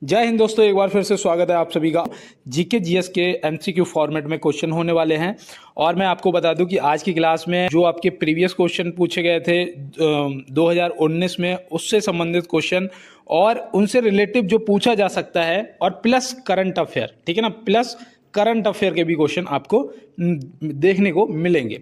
जय हिंद दोस्तों, एक बार फिर से स्वागत है आप सभी का। जीके जीएस के एमसीक्यू फॉर्मेट में क्वेश्चन होने वाले हैं और मैं आपको बता दूं कि आज की क्लास में जो आपके प्रीवियस क्वेश्चन पूछे गए थे 2019 में, उससे संबंधित क्वेश्चन और उनसे रिलेटिव जो पूछा जा सकता है और प्लस करंट अफेयर, ठीक है ना, प्लस करंट अफेयर के भी क्वेश्चन आपको देखने को मिलेंगे।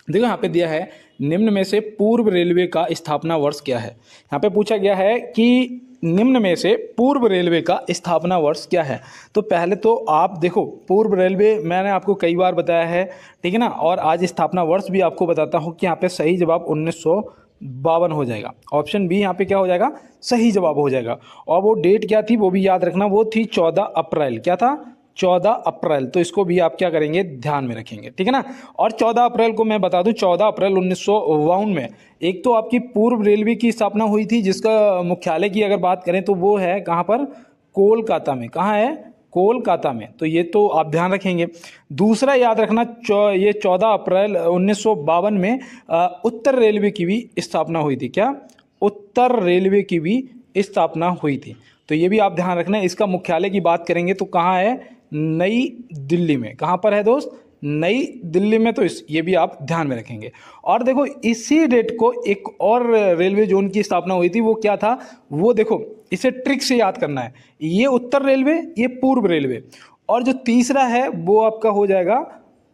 देखो यहाँ पे दिया है, निम्न में से पूर्व रेलवे का स्थापना वर्ष क्या है। यहाँ पे पूछा गया है कि निम्न में से पूर्व रेलवे का स्थापना वर्ष क्या है। तो पहले तो आप देखो, पूर्व रेलवे मैंने आपको कई बार बताया है, ठीक है ना, और आज स्थापना वर्ष भी आपको बताता हूँ कि यहाँ पे सही जवाब 1952 हो जाएगा। ऑप्शन बी यहाँ पे क्या हो जाएगा, सही जवाब हो जाएगा। और वो डेट क्या थी वो भी याद रखना, वो थी 14 अप्रैल। क्या था, 14 अप्रैल। तो इसको भी आप क्या करेंगे, ध्यान में रखेंगे, ठीक है ना। और 14 अप्रैल को मैं बता दूं, 14 अप्रैल 1952 में एक तो आपकी पूर्व रेलवे की स्थापना हुई थी, जिसका मुख्यालय की अगर बात करें तो वो है कहाँ पर, कोलकाता में। कहाँ है, कोलकाता में। तो ये तो आप ध्यान रखेंगे। दूसरा याद रखना, ये 14 अप्रैल 1952 में उत्तर रेलवे की भी स्थापना हुई थी। क्या, उत्तर रेलवे की भी स्थापना हुई थी। तो ये भी आप ध्यान रखना। इसका मुख्यालय की बात करेंगे तो कहाँ है, नई दिल्ली में। कहाँ पर है दोस्त, नई दिल्ली में। तो ये भी आप ध्यान में रखेंगे। और देखो इसी डेट को एक और रेलवे जोन की स्थापना हुई थी, वो क्या था, वो देखो इसे ट्रिक से याद करना है। ये उत्तर रेलवे, ये पूर्व रेलवे, और जो तीसरा है वो आपका हो जाएगा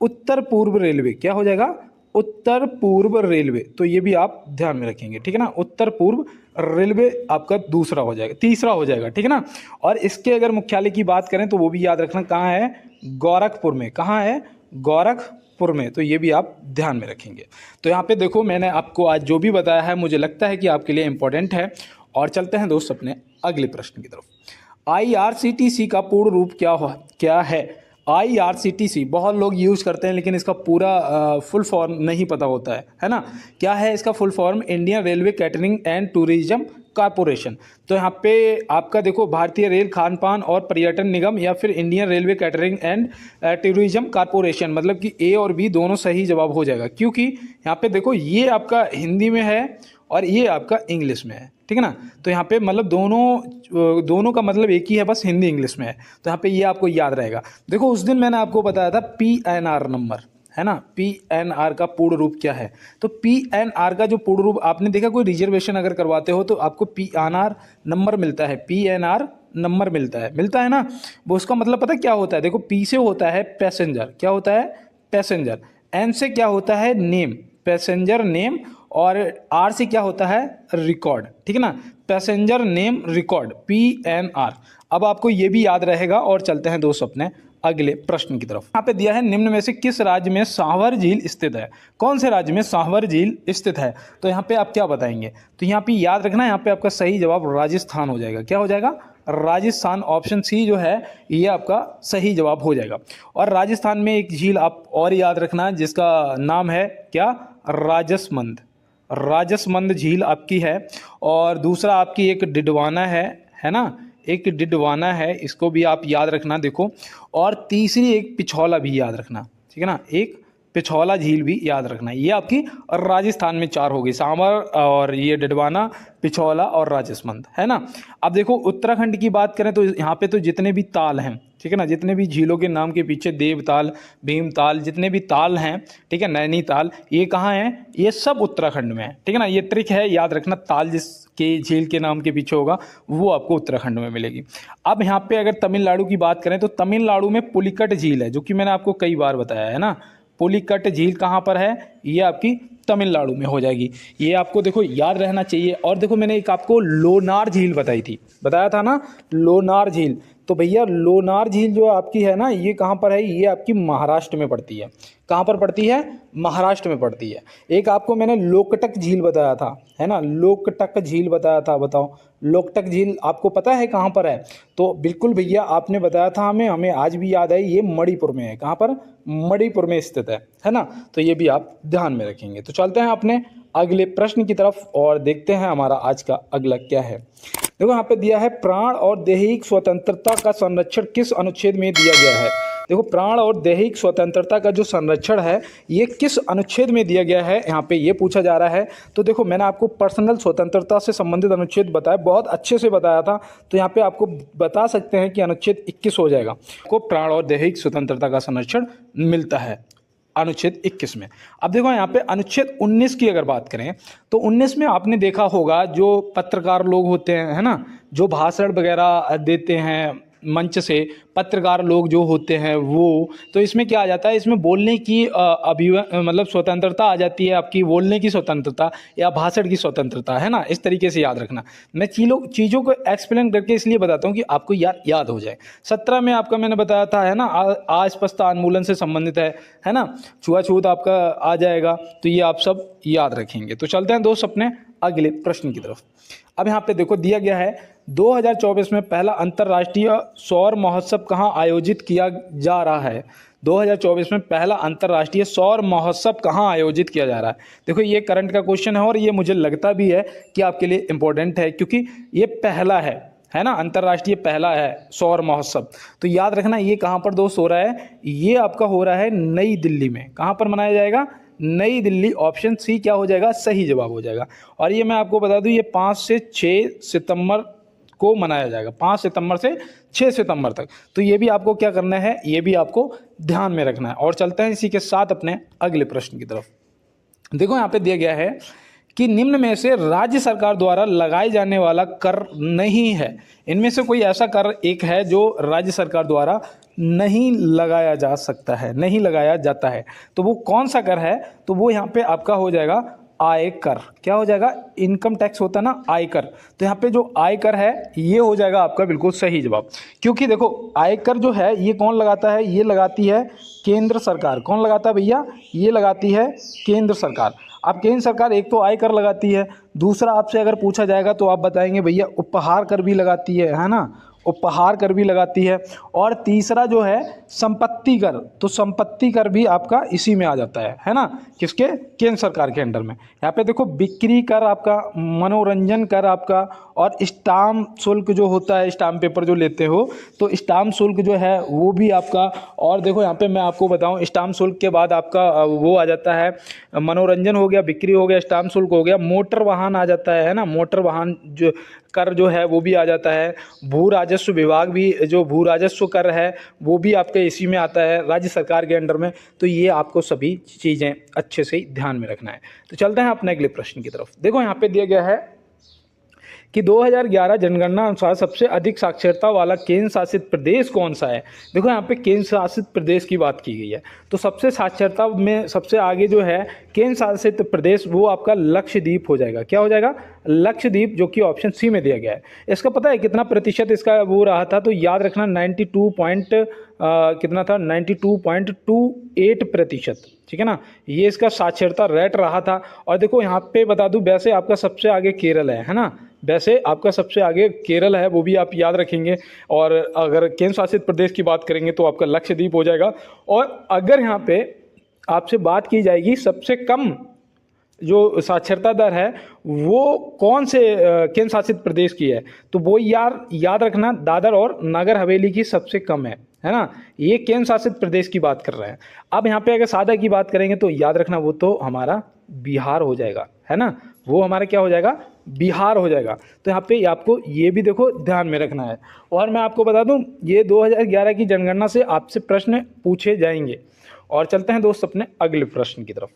उत्तर पूर्व रेलवे। क्या हो जाएगा, उत्तर पूर्व रेलवे। तो ये भी आप ध्यान में रखेंगे, ठीक है ना। उत्तर पूर्व रेलवे आपका दूसरा हो जाएगा, तीसरा हो जाएगा, ठीक है ना। और इसके अगर मुख्यालय की बात करें तो वो भी याद रखना, कहाँ है, गोरखपुर में। कहाँ है, गोरखपुर में। तो ये भी आप ध्यान में रखेंगे। तो यहाँ पे देखो, मैंने आपको आज जो भी बताया है मुझे लगता है कि आपके लिए इंपॉर्टेंट है। और चलते हैं दोस्त अपने अगले प्रश्न की तरफ। आईआरसीटीसी का पूर्ण रूप क्या है। आईआरसीटीसी बहुत लोग यूज़ करते हैं, लेकिन इसका पूरा फुल फॉर्म नहीं पता होता है ना। क्या है इसका full form, Indian railway catering and tourism corporation. तो यहाँ पे आपका देखो, भारतीय रेल खान पान और पर्यटन निगम या फिर Indian railway catering and tourism corporation, मतलब कि ए और बी दोनों सही जवाब हो जाएगा। क्योंकि यहाँ पे देखो, ये आपका हिंदी में है और ये आपका इंग्लिश में है, ठीक है ना। तो यहाँ पे मतलब दोनों का मतलब एक ही है, बस हिंदी इंग्लिश में है। तो यहाँ पे ये आपको याद रहेगा। देखो उस दिन मैंने आपको बताया था PNR नंबर, है ना। PNR का पूर्ण रूप क्या है। तो PNR का जो पूर्ण रूप आपने देखा, कोई रिजर्वेशन अगर करवाते हो तो आपको PNR नंबर मिलता है, PNR नंबर मिलता है ना। वो उसका मतलब पता क्या होता है, देखो P से होता है पैसेंजर। क्या होता है, पैसेंजर। N से क्या होता है, नेम, पैसेंजर नेम। और R से क्या होता है, रिकॉर्ड, ठीक है ना। Passenger name record, PNR। अब आपको ये भी याद रहेगा। और चलते हैं दोस्त अपने अगले प्रश्न की तरफ। यहाँ पे दिया है, निम्न में से किस राज्य में सांभर झील स्थित है। कौन से राज्य में सांभर झील स्थित है। तो यहाँ पे आप क्या बताएंगे। तो यहाँ पे याद रखना, यहाँ पे आपका सही जवाब राजस्थान हो जाएगा। क्या हो जाएगा, राजस्थान। ऑप्शन सी जो है ये आपका सही जवाब हो जाएगा। और राजस्थान में एक झील आप और याद रखना, जिसका नाम है क्या, राजसमंद। राजसमंद झील आपकी है। और दूसरा आपकी एक डिडवाना है ना, एक डिडवाना है, इसको भी आप याद रखना देखो। और तीसरी एक पिछौला भी याद रखना, ठीक है ना, एक पिछौला झील भी याद रखना। ये आपकी राजस्थान में 4 हो गई, सांभर और ये डिडवाना, पिछौला और राजसमंद, है ना। अब देखो उत्तराखंड की बात करें तो यहाँ पे तो जितने भी ताल हैं, ठीक है ना, जितने भी झीलों के नाम के पीछे देवताल, भीमताल, जितने भी ताल हैं, ठीक है, नैनीताल, ये कहाँ हैं, ये सब उत्तराखंड में है, ठीक है ना। ये ट्रिक है, याद रखना, ताल जिसके झील के नाम के पीछे होगा वो आपको उत्तराखंड में मिलेगी। अब यहाँ पे अगर तमिलनाडु की बात करें तो तमिलनाडु में पुलिकट झील है, जो कि मैंने आपको कई बार बताया है ना। पुलिकट झील कहाँ पर है, ये आपकी तमिलनाडु में हो जाएगी। ये आपको देखो याद रहना चाहिए। और देखो मैंने एक आपको लोनार झील बताया था ना, लोनार झील। तो भैया लोनार झील जो आपकी है ना, ये कहाँ पर है, ये आपकी महाराष्ट्र में पड़ती है। कहाँ पर पड़ती है, महाराष्ट्र में पड़ती है। एक आपको मैंने लोकटक झील बताया था, है ना, लोकटक झील बताया था। बताओ लोकटक झील आपको पता है कहाँ पर है। तो बिल्कुल भैया आपने बताया था, हमें आज भी याद है, ये मणिपुर में है। कहाँ पर, मणिपुर में स्थित है ना। तो ये भी आप ध्यान में रखेंगे। तो चलते हैं अपने अगले प्रश्न की तरफ और देखते हैं हमारा आज का अगला क्या है। देखो यहाँ पे दिया है, प्राण और दैहिक स्वतंत्रता का संरक्षण किस अनुच्छेद में दिया गया है। देखो प्राण और दैहिक स्वतंत्रता का जो संरक्षण है ये किस अनुच्छेद में दिया गया है, यहाँ पे ये पूछा जा रहा है। तो देखो मैंने आपको पर्सनल स्वतंत्रता से संबंधित अनुच्छेद बताया, बहुत अच्छे से बताया था, तो यहाँ पे आपको बता सकते हैं कि अनुच्छेद 21 हो जाएगा। आपको प्राण और दैहिक स्वतंत्रता का संरक्षण मिलता है अनुच्छेद 21 में। अब देखो यहाँ पे अनुच्छेद 19 की अगर बात करें तो 19 में आपने देखा होगा जो पत्रकार लोग होते हैं, है ना, जो भाषण वगैरह देते हैं मंच से, पत्रकार लोग जो होते हैं वो, तो इसमें क्या आ जाता है, इसमें बोलने की मतलब स्वतंत्रता आ जाती है, आपकी बोलने की स्वतंत्रता या भाषण की स्वतंत्रता, है ना। इस तरीके से याद रखना। मैं चीज़ों को एक्सप्लेन करके इसलिए बताता हूँ कि आपको याद हो जाए। 17 में आपका मैंने बताया था, है ना, अस्पष्टता उन्मूलन से संबंधित है ना, छुआछूत आपका आ जाएगा, तो ये आप सब याद रखेंगे। तो चलते हैं दोस्त अपने अगले प्रश्न की तरफ। अब यहाँ पे देखो दिया गया है 2024 में पहला अंतर्राष्ट्रीय सौर महोत्सव कहाँ आयोजित किया जा रहा है। 2024 में पहला अंतर्राष्ट्रीय सौर महोत्सव कहाँ आयोजित किया जा रहा है। देखो ये करंट का क्वेश्चन है और ये मुझे लगता भी है कि आपके लिए इम्पोर्टेंट है, क्योंकि ये पहला है ना, अंतर्राष्ट्रीय पहला है सौर महोत्सव। तो याद रखना ये कहाँ पर दोस्त हो रहा है, ये आपका हो रहा है नई दिल्ली में। कहाँ पर मनाया जाएगा, नई दिल्ली। ऑप्शन सी क्या हो जाएगा, सही जवाब हो जाएगा। और ये मैं आपको बता दूं ये 5 से 6 सितंबर को मनाया जाएगा, 5 सितंबर से 6 सितंबर तक। तो ये भी आपको क्या करना है, ये भी आपको ध्यान में रखना है। और चलते हैं इसी के साथ अपने अगले प्रश्न की तरफ। देखो यहाँ पे दिया गया है कि निम्न में से राज्य सरकार द्वारा लगाए जाने वाला कर नहीं है। इनमें से कोई ऐसा कर एक है जो राज्य सरकार द्वारा नहीं लगाया जा सकता है, नहीं लगाया जाता है। तो वो कौन सा कर है, तो वो यहाँ पे आपका हो जाएगा आयकर। क्या हो जाएगा, इनकम टैक्स होता है ना, आयकर। तो यहाँ पे जो आयकर है ये हो जाएगा आपका बिल्कुल सही जवाब। क्योंकि देखो आयकर जो है ये कौन लगाता है, ये लगाती है केंद्र सरकार। कौन लगाता है भैया, ये लगाती है केंद्र सरकार। अब केंद्र सरकार एक तो आयकर लगाती है, दूसरा आपसे अगर पूछा जाएगा तो आप बताएंगे भैया उपहार कर भी लगाती है ना, उपहार कर भी लगाती है। और तीसरा जो है संपत्ति कर, तो संपत्ति कर भी आपका इसी में आ जाता है ना, किसके, केंद्र सरकार के अंडर में। यहाँ पे देखो बिक्री कर आपका, मनोरंजन कर आपका, और स्टाम्प शुल्क जो होता है, स्टाम्प पेपर जो लेते हो तो स्टाम्प शुल्क जो है वो भी आपका। और देखो यहाँ पे मैं आपको बताऊँ, स्टाम्प शुल्क के बाद आपका वो आ जाता है, मनोरंजन हो गया, बिक्री हो गया, स्टाम्प शुल्क हो गया, मोटर वाहन आ जाता है ना, मोटर वाहन जो कर जो है वो भी आ जाता है। भू राजस्व विभाग भी, जो भू राजस्व कर है वो भी आपके इसी में आता है, राज्य सरकार के अंडर में। तो ये आपको सभी चीज़ें अच्छे से ध्यान में रखना है। तो चलते हैं अपने अगले प्रश्न की तरफ। देखो यहाँ पे दिया गया है कि 2011 जनगणना अनुसार सबसे अधिक साक्षरता वाला केंद्र शासित प्रदेश कौन सा है। देखो यहाँ पे केंद्र शासित प्रदेश की बात की गई है, तो सबसे साक्षरता में सबसे आगे जो है केंद्र शासित प्रदेश वो आपका लक्षद्वीप हो जाएगा। क्या हो जाएगा, लक्षद्वीप, जो कि ऑप्शन सी में दिया गया है। इसका पता है कितना प्रतिशत इसका वो रहा था, तो याद रखना 92.28%, ठीक है ना, ये इसका साक्षरता रेट रहा था। और देखो यहाँ पे बता दूं, वैसे आपका सबसे आगे केरल है ना, वैसे आपका सबसे आगे केरल है, वो भी आप याद रखेंगे। और अगर केंद्र शासित प्रदेश की बात करेंगे तो आपका लक्षद्वीप हो जाएगा। और अगर यहाँ पे आपसे बात की जाएगी सबसे कम जो साक्षरता दर है वो कौन से केंद्र शासित प्रदेश की है, तो वो याद रखना दादर और नगर हवेली की सबसे कम है ना, ये केंद्र शासित प्रदेश की बात कर रहे हैं। अब यहाँ पे अगर सादा की बात करेंगे तो याद रखना वो तो हमारा बिहार हो जाएगा, है ना, वो हमारा क्या हो जाएगा, बिहार हो जाएगा। तो यहाँ पे आपको ये भी देखो ध्यान में रखना है। और मैं आपको बता दूं ये 2011 की जनगणना से आपसे प्रश्न पूछे जाएंगे। और चलते हैं दोस्त अपने अगले प्रश्न की तरफ।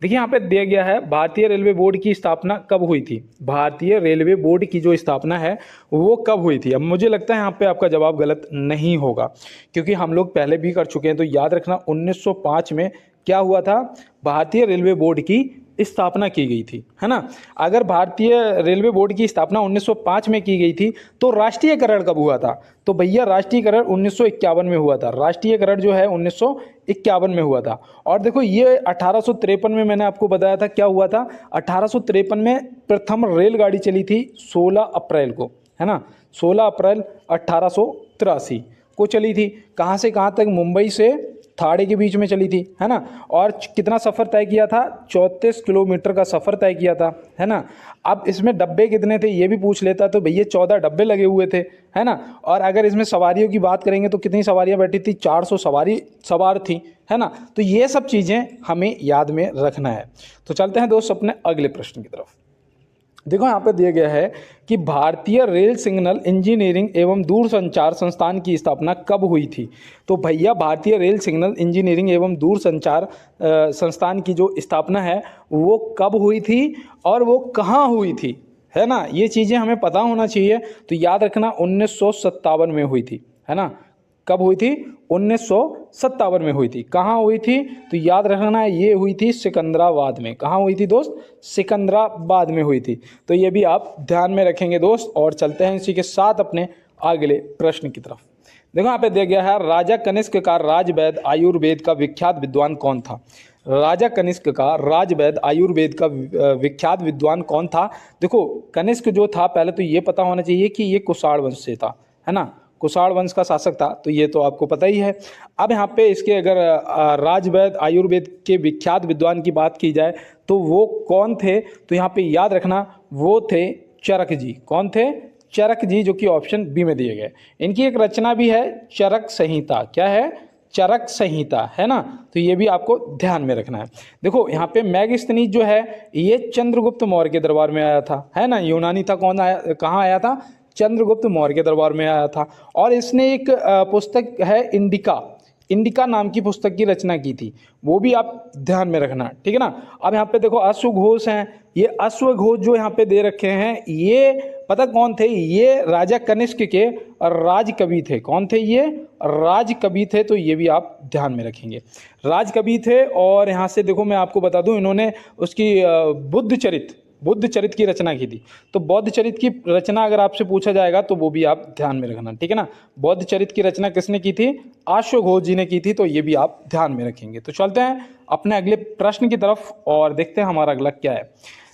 देखिए यहाँ पे दिया गया है भारतीय रेलवे बोर्ड की स्थापना कब हुई थी। भारतीय रेलवे बोर्ड की जो स्थापना है वो कब हुई थी। अब मुझे लगता है यहाँ पे आपका जवाब गलत नहीं होगा, क्योंकि हम लोग पहले भी कर चुके हैं। तो याद रखना 1905 में क्या हुआ था, भारतीय रेलवे बोर्ड की स्थापना की गई थी, है ना। अगर भारतीय रेलवे बोर्ड की स्थापना 1905 में की गई थी तो राष्ट्रीयकरण कब हुआ था, तो भैया राष्ट्रीयकरण 1951 में हुआ था। राष्ट्रीयकरण जो है 1951 में हुआ था। और देखो ये 1853 में मैंने आपको बताया था क्या हुआ था, 1853 में प्रथम रेलगाड़ी चली थी 16 अप्रैल को, है ना, 16 अप्रैल 1883 को चली थी। कहाँ से कहाँ तक, मुंबई से थाड़े के बीच में चली थी, है ना। और कितना सफ़र तय किया था, 34 किलोमीटर का सफ़र तय किया था, है ना। अब इसमें डब्बे कितने थे ये भी पूछ लेता तो भैया 14 डब्बे लगे हुए थे, है ना। और अगर इसमें सवारियों की बात करेंगे तो कितनी सवारियां बैठी थी, 400 सवारी सवार थी, है ना। तो ये सब चीज़ें हमें याद में रखना है। तो चलते हैं दोस्त अपने अगले प्रश्न की तरफ। देखो यहाँ पे दिया गया है कि भारतीय रेल सिग्नल इंजीनियरिंग एवं दूरसंचार संस्थान की स्थापना कब हुई थी। तो भैया भारतीय रेल सिग्नल इंजीनियरिंग एवं दूरसंचार संस्थान की जो स्थापना है वो कब हुई थी और वो कहाँ हुई थी, है ना। ये चीज़ें हमें पता होना चाहिए। तो याद रखना 1957 में हुई थी, है ना। कब हुई थी, 1957 में हुई थी। कहाँ हुई थी, तो याद रखना ये हुई थी सिकंदराबाद में। कहाँ हुई थी दोस्त, सिकंदराबाद में हुई थी। तो ये भी आप ध्यान में रखेंगे दोस्त। और चलते हैं इसी के साथ अपने अगले प्रश्न की तरफ। देखो यहाँ पे दिया गया है, राजा कनिष्क का राजवैद्य आयुर्वेद का विख्यात विद्वान कौन था। राजा कनिष्क का राजवैद्य आयुर्वेद का विख्यात विद्वान कौन था। देखो कनिष्क जो था, पहले तो ये पता होना चाहिए कि ये कुषाण वंश से था, है ना। कुषाण वंश का शासक था, तो ये तो आपको पता ही है। अब यहाँ पे इसके अगर राजवैद्य आयुर्वेद के विख्यात विद्वान की बात की जाए तो वो कौन थे, तो यहाँ पे याद रखना वो थे चरक जी। कौन थे, चरक जी, जो कि ऑप्शन बी में दिए गए। इनकी एक रचना भी है चरक संहिता। क्या है, चरक संहिता, है ना। तो ये भी आपको ध्यान में रखना है। देखो यहाँ पे मैगस्थनीज जो है ये चंद्रगुप्त मौर्य के दरबार में आया था, है ना। यूनानी था, कौन आया, कहाँ आया था, चंद्रगुप्त मौर्य के दरबार में आया था। और इसने एक पुस्तक है इंडिका नाम की पुस्तक की रचना की थी, वो भी आप ध्यान में रखना, ठीक है ना। अब यहाँ पे देखो अश्वघोष हैं, ये अश्वघोष जो यहाँ पे दे रखे हैं ये पता कौन थे, ये राजा कनिष्क के राजकवि थे। कौन थे, ये राजकवि थे। तो ये भी आप ध्यान में रखेंगे, राजकवि थे। और यहाँ से देखो मैं आपको बता दूं, इन्होंने उसकी बुद्ध चरित की रचना की थी। तो बौद्ध चरित की रचना अगर आपसे पूछा जाएगा तो वो भी आप ध्यान में रखना, ठीक है ना। बौद्ध चरित की रचना किसने की थी, अश्वघोष जी ने की थी। तो ये भी आप ध्यान में रखेंगे। तो चलते हैं अपने अगले प्रश्न की तरफ और देखते हैं हमारा अगला क्या है।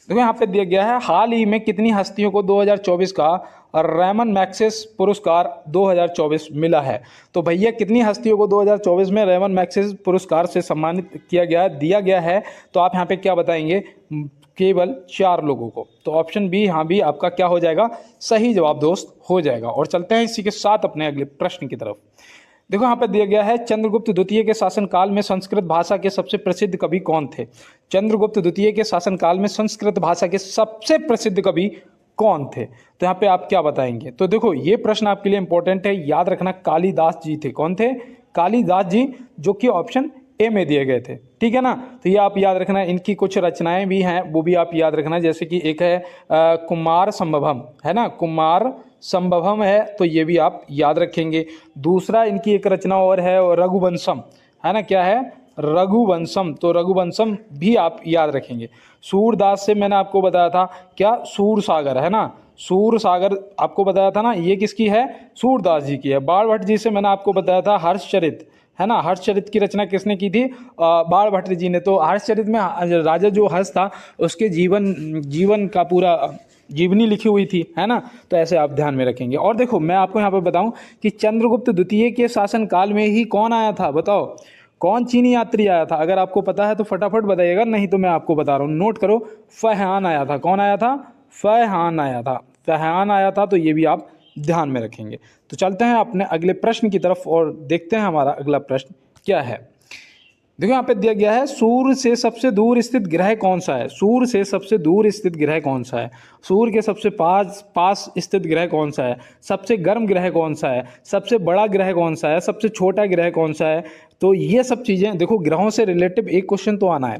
देखो यहाँ पे दिया गया है, हाल ही में कितनी हस्तियों को 2024 का रैमन मैग्सेस पुरस्कार 2024 मिला है। तो भैया कितनी हस्तियों को 2024 में रैमन मैग्सेस पुरस्कार से सम्मानित दिया गया है। तो आप यहाँ पे क्या बताएंगे, केवल 4 लोगों को। तो ऑप्शन बी यहाँ भी आपका क्या हो जाएगा, सही जवाब दोस्त हो जाएगा। और चलते हैं इसी के साथ अपने अगले प्रश्न की तरफ। देखो यहाँ पर दिया गया है, चंद्रगुप्त द्वितीय के शासनकाल में संस्कृत भाषा के सबसे प्रसिद्ध कवि कौन थे। चंद्रगुप्त द्वितीय के शासनकाल में संस्कृत भाषा के सबसे प्रसिद्ध कवि कौन थे। तो यहाँ पे आप क्या बताएंगे। तो देखो ये प्रश्न आपके लिए इंपॉर्टेंट है, याद रखना कालिदास जी थे। कौन थे, कालिदास जी, जो कि ऑप्शन ए में दिए गए थे, ठीक है ना। तो ये आप याद रखना, इनकी कुछ रचनाएं भी हैं वो भी आप याद रखना। जैसे कि एक है कुमार संभवम, है ना, कुमार संभवम है, तो ये भी आप याद रखेंगे। दूसरा इनकी एक रचना और है रघुवंशम, है ना। क्या है, रघुवंशम। तो रघुवंशम भी आप याद रखेंगे। सूरदास से मैंने आपको बताया था क्या, सूरसागर, है ना। सूरसागर आपको बताया था ना, ये किसकी है, सूरदास जी की है। बाणभट्ट जी से मैंने आपको बताया था हर्षचरित, है ना। हर्षचरित की रचना किसने की थी, बाणभट्ट जी ने। तो हर्षचरित में राजा जो हर्ष था उसके जीवन का पूरा जीवनी लिखी हुई थी, है ना। तो ऐसे आप ध्यान में रखेंगे। और देखो मैं आपको यहाँ पे बताऊं कि चंद्रगुप्त द्वितीय के शासनकाल में ही कौन आया था, बताओ कौन चीनी यात्री आया था। अगर आपको पता है तो फटाफट बताइएगा, नहीं तो मैं आपको बता रहा हूँ, नोट करो। फैहान आया था। कौन आया था, फैहान आया था, फैहान आया था। तो ये भी आप ध्यान में रखेंगे। तो चलते हैं अपने अगले प्रश्न की तरफ और देखते हैं हमारा अगला प्रश्न क्या है। देखो यहाँ पे दिया गया है, सूर्य से सबसे दूर स्थित ग्रह कौन सा है। सूर्य से सबसे दूर स्थित ग्रह कौन सा है, सूर्य के सबसे पास स्थित ग्रह कौन सा है, सबसे गर्म ग्रह कौन सा है, सबसे बड़ा ग्रह कौन सा है, सबसे छोटा ग्रह कौन सा है। तो ये सब चीज़ें देखो, ग्रहों से रिलेटिव एक क्वेश्चन तो आना है।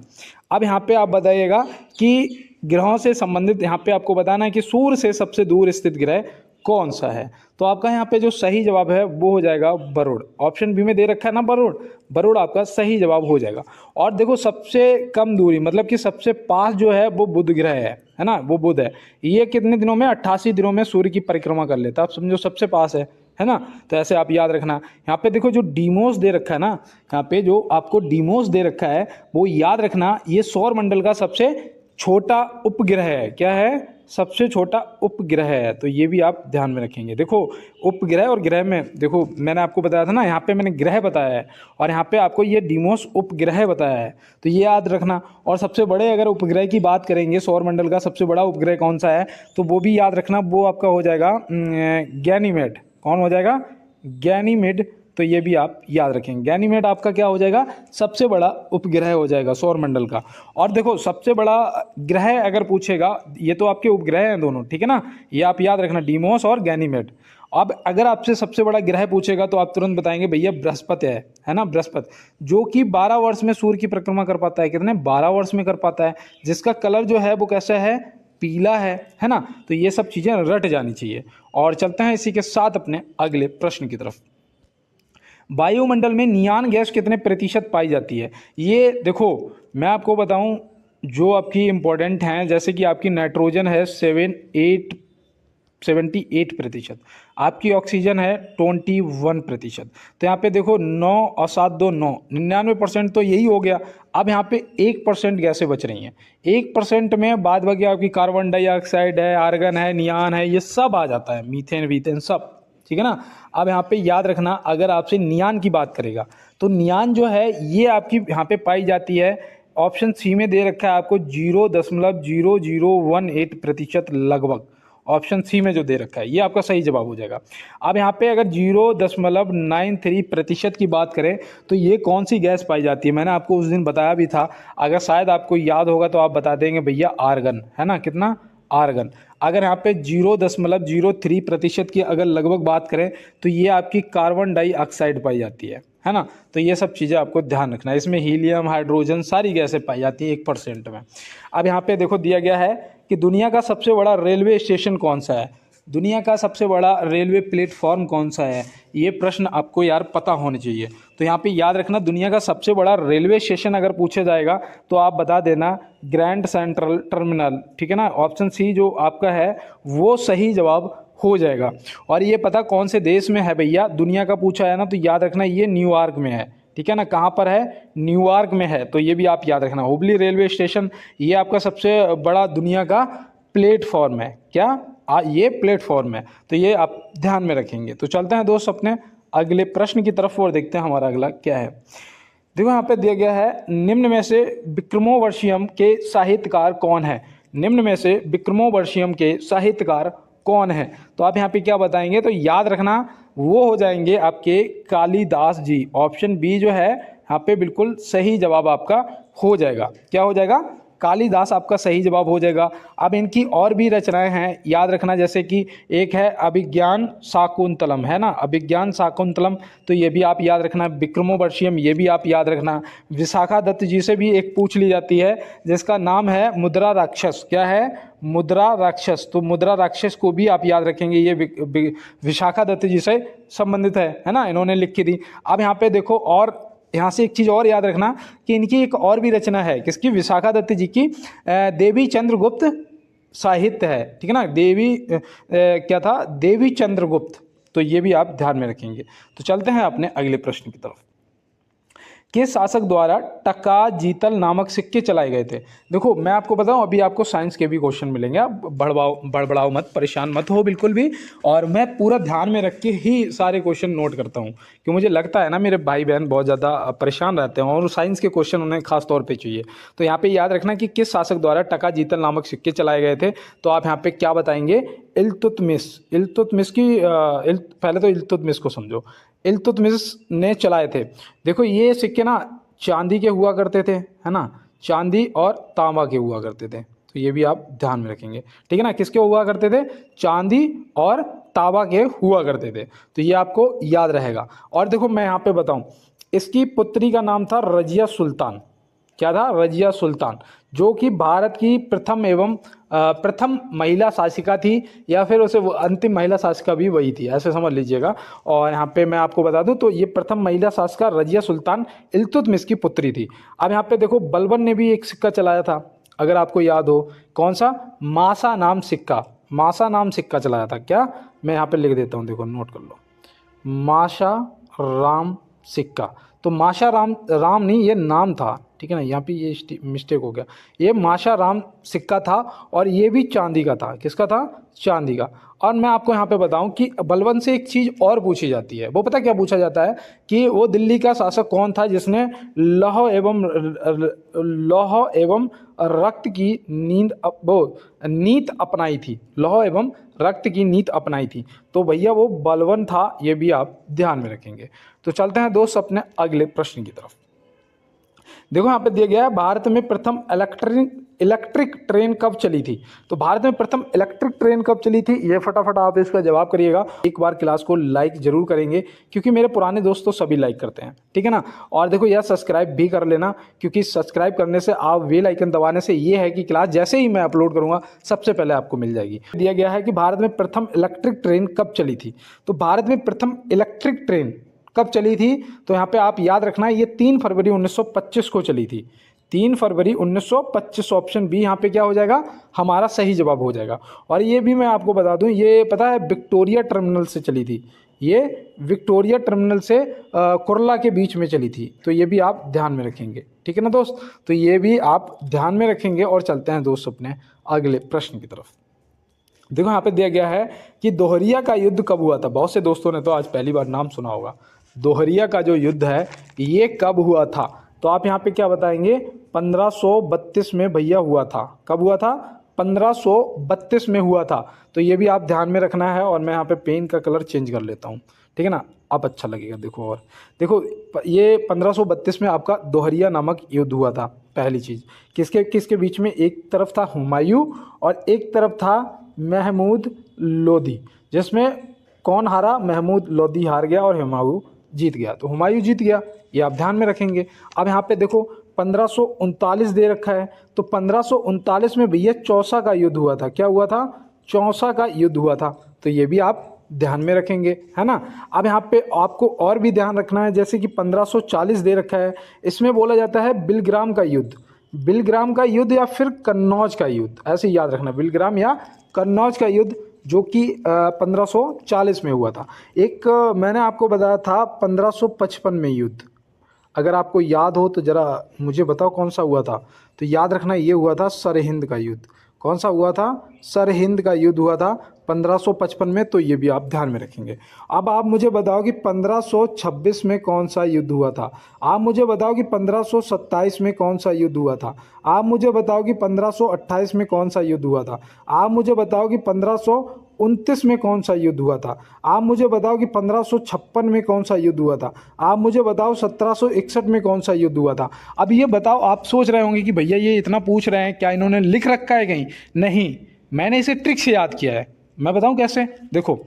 अब यहाँ पे आप बताइएगा कि ग्रहों से संबंधित यहाँ पे आपको बताना है कि सूर्य से सबसे दूर स्थित ग्रह कौन सा है। तो आपका यहाँ पे जो सही जवाब है वो हो जाएगा वरुण। ऑप्शन बी में दे रखा है ना वरुण आपका सही जवाब हो जाएगा। और देखो सबसे कम दूरी मतलब कि सबसे पास जो है वो बुध ग्रह है ना, वो बुध है। ये कितने दिनों में, 88 दिनों में सूर्य की परिक्रमा कर लेता है। आप समझो सबसे पास है ना। तो ऐसे आप याद रखना। यहाँ पे देखो जो डीमोस दे रखा है ना, यहाँ पे जो आपको डीमोस दे रखा है वो याद रखना, ये सौर मंडल का सबसे छोटा उपग्रह है। क्या है, सबसे छोटा उपग्रह है। तो ये भी आप ध्यान में रखेंगे। देखो उपग्रह और ग्रह में, देखो मैंने आपको बताया था ना, यहाँ पे मैंने ग्रह बताया है और यहाँ पे आपको ये डीमोस उपग्रह बताया है, तो ये याद रखना। और सबसे बड़े अगर उपग्रह की बात करेंगे, सौरमंडल का सबसे बड़ा उपग्रह कौन सा है, तो वो भी याद रखना, वो आपका हो जाएगा गैनीमेड। कौन हो जाएगा? गैनीमेड। तो ये भी आप याद रखेंगे, गैनीमेड आपका क्या हो जाएगा? सबसे बड़ा उपग्रह हो जाएगा सौरमंडल का। और देखो सबसे बड़ा ग्रह अगर पूछेगा, ये तो आपके उपग्रह हैं दोनों, ठीक है ना, ये आप याद रखना, डीमोस और गैनीमेड। अब अगर आपसे सबसे बड़ा ग्रह पूछेगा तो आप तुरंत बताएंगे भैया बृहस्पति है ना, बृहस्पति, जो कि 12 वर्ष में सूर्य की परिक्रमा कर पाता है। कितने? 12 वर्ष में कर पाता है, जिसका कलर जो है वो कैसा है? पीला है ना। तो ये सब चीज़ें रट जानी चाहिए। और चलते हैं इसी के साथ अपने अगले प्रश्न की तरफ। वायुमंडल में नियान गैस कितने प्रतिशत पाई जाती है? ये देखो मैं आपको बताऊं, जो आपकी इंपॉर्टेंट हैं, जैसे कि आपकी नाइट्रोजन है 78%, आपकी ऑक्सीजन है 21%। तो यहाँ पे देखो 9 और 7 2 9, 99% तो यही हो गया। अब यहाँ पे 1% गैसें बच रही हैं। 1% में बाद बाकी आपकी कार्बन डाइऑक्साइड है, आर्गन है, नियान है, ये सब आ जाता है, मीथेन वीथेन सब, ठीक है ना। अब यहाँ पे याद रखना, अगर आपसे नियान की बात करेगा तो नियान जो है ये आपकी यहाँ पे पाई जाती है, ऑप्शन सी में दे रखा है आपको 0.0018% लगभग, ऑप्शन सी में जो दे रखा है ये आपका सही जवाब हो जाएगा। अब यहाँ पे अगर 0.93% की बात करें तो ये कौन सी गैस पाई जाती है? मैंने आपको उस दिन बताया भी था, अगर शायद आपको याद होगा तो आप बता देंगे भैया आर्गन, है ना। कितना? आर्गन। अगर यहाँ पे 0.03% की अगर लगभग बात करें तो ये आपकी कार्बन डाइऑक्साइड पाई जाती है ना। तो ये सब चीज़ें आपको ध्यान रखना है। इसमें हीलियम, हाइड्रोजन, सारी गैसें पाई जाती है 1% में। अब यहाँ पे देखो दिया गया है कि दुनिया का सबसे बड़ा रेलवे स्टेशन कौन सा है, दुनिया का सबसे बड़ा रेलवे प्लेटफॉर्म कौन सा है, ये प्रश्न आपको यार पता होने चाहिए। तो यहाँ पे याद रखना, दुनिया का सबसे बड़ा रेलवे स्टेशन अगर पूछा जाएगा तो आप बता देना ग्रैंड सेंट्रल टर्मिनल, ठीक है ना। ऑप्शन सी जो आपका है वो सही जवाब हो जाएगा। और ये पता कौन से देश में है भैया, दुनिया का पूछा है ना, तो याद रखना ये न्यूयॉर्क में है, ठीक है ना। कहाँ पर है? न्यूयॉर्क में है। तो ये भी आप याद रखना, हुबली रेलवे स्टेशन ये आपका सबसे बड़ा दुनिया का प्लेटफॉर्म है। क्या? ये प्लेटफॉर्म है, तो ये आप ध्यान में रखेंगे। तो चलते हैं दोस्त अपने अगले प्रश्न की तरफ और देखते हैं हमारा अगला क्या है। देखो यहाँ पे दिया गया है, निम्न में से विक्रमोर्वशीयम के साहित्यकार कौन है? निम्न में से विक्रमोर्वशीयम के साहित्यकार कौन है? तो आप यहाँ पे क्या बताएंगे? तो याद रखना वो हो जाएंगे आपके कालिदास जी। ऑप्शन बी जो है यहाँ पे बिल्कुल सही जवाब आपका हो जाएगा। क्या हो जाएगा? कालिदास आपका सही जवाब हो जाएगा। अब इनकी और भी रचनाएं हैं, याद रखना, जैसे कि एक है अभिज्ञान शाकुंतलम, है ना, अभिज्ञान शाकुंतलम, तो ये भी आप याद रखना। विक्रमोर्वशीयम ये भी आप याद रखना। विशाखा दत्त जी से भी एक पूछ ली जाती है जिसका नाम है मुद्रा राक्षस। क्या है? मुद्रा राक्षस। तो मुद्रा राक्षस को भी आप याद रखेंगे, ये विशाखा दत्त जी से संबंधित है ना, इन्होंने लिखी थी। अब यहाँ पे देखो, और यहाँ से एक चीज़ और याद रखना कि इनकी एक और भी रचना है, किसकी? विशाखा दत्त जी की, देवी चंद्रगुप्त साहित्य है, ठीक है ना। देवी क्या था? देवी चंद्रगुप्त। तो ये भी आप ध्यान में रखेंगे। तो चलते हैं अपने अगले प्रश्न की तरफ। किस शासक द्वारा टका जीतल नामक सिक्के चलाए गए थे? देखो मैं आपको बताऊं, अभी आपको साइंस के भी क्वेश्चन मिलेंगे, आप बड़बड़ाओ मत, परेशान मत हो बिल्कुल भी। और मैं पूरा ध्यान में रख के ही सारे क्वेश्चन नोट करता हूं, कि मुझे लगता है ना मेरे भाई बहन बहुत ज़्यादा परेशान रहते हैं और साइंस के क्वेश्चन उन्हें खास तौर पर चाहिए। तो यहाँ पर याद रखना कि किस शासक द्वारा टका जीतल नामक सिक्के चलाए गए थे। तो आप यहाँ पर क्या बताएंगे? इल्तुतमिश। इल्तुतमिश की पहले तो इल्तुतमिश को समझो, इल्तुतमिश ने चलाए थे। देखो ये सिक्के ना चांदी के हुआ करते थे, है ना, चांदी और तांबा के हुआ करते थे। तो ये भी आप ध्यान में रखेंगे, ठीक है ना। किसके हुआ करते थे? चांदी और तांबा के हुआ करते थे। तो ये आपको याद रहेगा। और देखो मैं यहाँ पे बताऊं, इसकी पुत्री का नाम था रजिया सुल्तान। क्या था? रजिया सुल्तान, जो कि भारत की प्रथम महिला शासिका थी, या फिर उसे अंतिम महिला शासिका भी वही थी, ऐसे समझ लीजिएगा। और यहाँ पे मैं आपको बता दूं तो ये प्रथम महिला शासिका रजिया सुल्तान इल्तुतमिश की पुत्री थी। अब यहाँ पे देखो बलबन ने भी एक सिक्का चलाया था, अगर आपको याद हो, कौन सा? मासा नाम सिक्का, मासा नाम सिक्का चलाया था। क्या? मैं यहाँ पे लिख देता हूँ, देखो नोट कर लो, माशा राम सिक्का। तो माशा राम नहीं, ये नाम था, ठीक है ना, यहाँ पे ये मिस्टेक हो गया, ये माशाराम सिक्का था और ये भी चांदी का था। किसका था? चांदी का। और मैं आपको यहाँ पे बताऊं कि बलबन से एक चीज़ और पूछी जाती है, वो पता क्या पूछा जाता है कि वो दिल्ली का शासक कौन था जिसने लौह एवं रक्त की नीत अपनाई थी, लौह एवं रक्त की नीत अपनाई थी। तो भैया वो बलबन था, ये भी आप ध्यान में रखेंगे। तो चलते हैं दोस्त अपने अगले प्रश्न की तरफ। देखो यहाँ पे दिया गया है भारत में प्रथम इलेक्ट्रिक ट्रेन कब चली थी। तो भारत में प्रथम इलेक्ट्रिक ट्रेन कब चली थी, ये फटाफट आप इसका जवाब करिएगा। एक बार क्लास को लाइक जरूर करेंगे क्योंकि मेरे पुराने दोस्त तो सभी लाइक करते हैं, ठीक है ना। और देखो यार सब्सक्राइब भी कर लेना, क्योंकि सब्सक्राइब करने से, आप बेल आइकन दबाने से ये है कि क्लास जैसे ही मैं अपलोड करूंगा सबसे पहले आपको मिल जाएगी। दिया गया है कि भारत में प्रथम इलेक्ट्रिक ट्रेन कब चली थी। तो भारत में प्रथम इलेक्ट्रिक ट्रेन कब चली थी, तो यहाँ पे आप याद रखना है ये 3 फरवरी 1925 को चली थी। 3 फरवरी 1925, ऑप्शन बी यहाँ पे क्या हो जाएगा, हमारा सही जवाब हो जाएगा। और ये भी मैं आपको बता दूं, ये पता है विक्टोरिया टर्मिनल से चली थी, ये विक्टोरिया टर्मिनल से कुर्ला के बीच में चली थी। तो ये भी आप ध्यान में रखेंगे, ठीक है ना दोस्त। तो ये भी आप ध्यान में रखेंगे। और चलते हैं दोस्त अपने अगले प्रश्न की तरफ। देखो यहाँ पे दिया गया है कि दोहरिया का युद्ध कब हुआ था। बहुत से दोस्तों ने तो आज पहली बार नाम सुना होगा। दोहरिया का जो युद्ध है ये कब हुआ था, तो आप यहाँ पे क्या बताएंगे, 1532 में भैया हुआ था। कब हुआ था? 1532 में हुआ था। तो ये भी आप ध्यान में रखना है। और मैं यहाँ पे पेन का कलर चेंज कर लेता हूँ, ठीक है ना, अब अच्छा लगेगा। देखो और देखो, ये 1532 में आपका दोहरिया नामक युद्ध हुआ था। पहली चीज़, किसके किसके बीच में, एक तरफ था हुमायूं और एक तरफ था महमूद लोदी, जिसमें कौन हारा, महमूद लोदी हार गया और हुमायूं जीत गया। तो हुमायूं जीत गया, ये आप ध्यान में रखेंगे। अब यहाँ पे देखो 1539 दे रखा है, तो 1539 में भैया चौसा का युद्ध हुआ था। क्या हुआ था? चौसा का युद्ध हुआ था। तो ये भी आप ध्यान में रखेंगे, है ना। अब यहाँ पे आपको और भी ध्यान रखना है, जैसे कि 1540 दे रखा है, इसमें बोला जाता है बिलग्राम का युद्ध। बिलग्राम का युद्ध या फिर कन्नौज का युद्ध, ऐसे याद रखना, बिलग्राम या कन्नौज का युद्ध, जो कि 1540 में हुआ था। एक मैंने आपको बताया था 1555 में युद्ध, अगर आपको याद हो तो ज़रा मुझे बताओ कौन सा हुआ था। तो याद रखना ये हुआ था सरहिंद का युद्ध। कौन सा हुआ था? सरहिंद का युद्ध हुआ था 1555 में। तो ये भी आप ध्यान में रखेंगे। अब आप मुझे बताओ कि 1526 में कौन सा युद्ध हुआ था। आप मुझे बताओ कि 1527 में कौन सा युद्ध हुआ था। आप मुझे बताओ कि 1528 में कौन सा युद्ध हुआ था। आप मुझे बताओ कि 1529 में कौन सा युद्ध हुआ था। आप मुझे बताओ कि 1556 में कौन सा युद्ध हुआ था। आप मुझे बताओ 1761 में कौन सा युद्ध हुआ था। अब ये बताओ, आप सोच रहे होंगे कि भैया ये इतना पूछ रहे हैं, क्या इन्होंने लिख रखा है कहीं? नहीं, मैंने इसे ट्रिक से याद किया है। मैं बताऊं कैसे। देखो,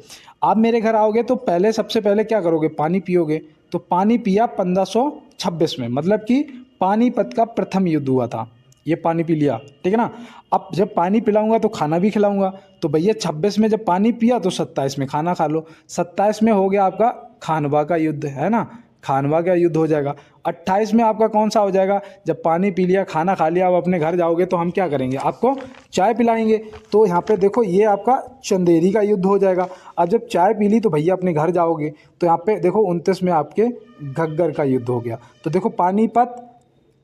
आप मेरे घर आओगे तो पहले, सबसे पहले क्या करोगे, पानी पियोगे। तो पानी पिया 1526 में, मतलब कि पानीपत का प्रथम युद्ध हुआ था। ये पानी पी लिया, ठीक है ना। अब जब पानी पिलाऊंगा तो खाना भी खिलाऊंगा। तो भैया 26 में जब पानी पिया तो 27 में खाना खा लो। 27 में हो गया आपका खानवा का युद्ध, है ना, खानवा का युद्ध हो जाएगा। 28 में आपका कौन सा हो जाएगा, जब पानी पी लिया, खाना खा लिया, अब अपने घर जाओगे तो हम क्या करेंगे, आपको चाय पिलाएंगे। तो यहाँ पे देखो ये आपका चंदेरी का युद्ध हो जाएगा। अब जब चाय पी ली तो भैया अपने घर जाओगे, तो यहाँ पे देखो 29 में आपके घग्गर का युद्ध हो गया। तो देखो पानीपत,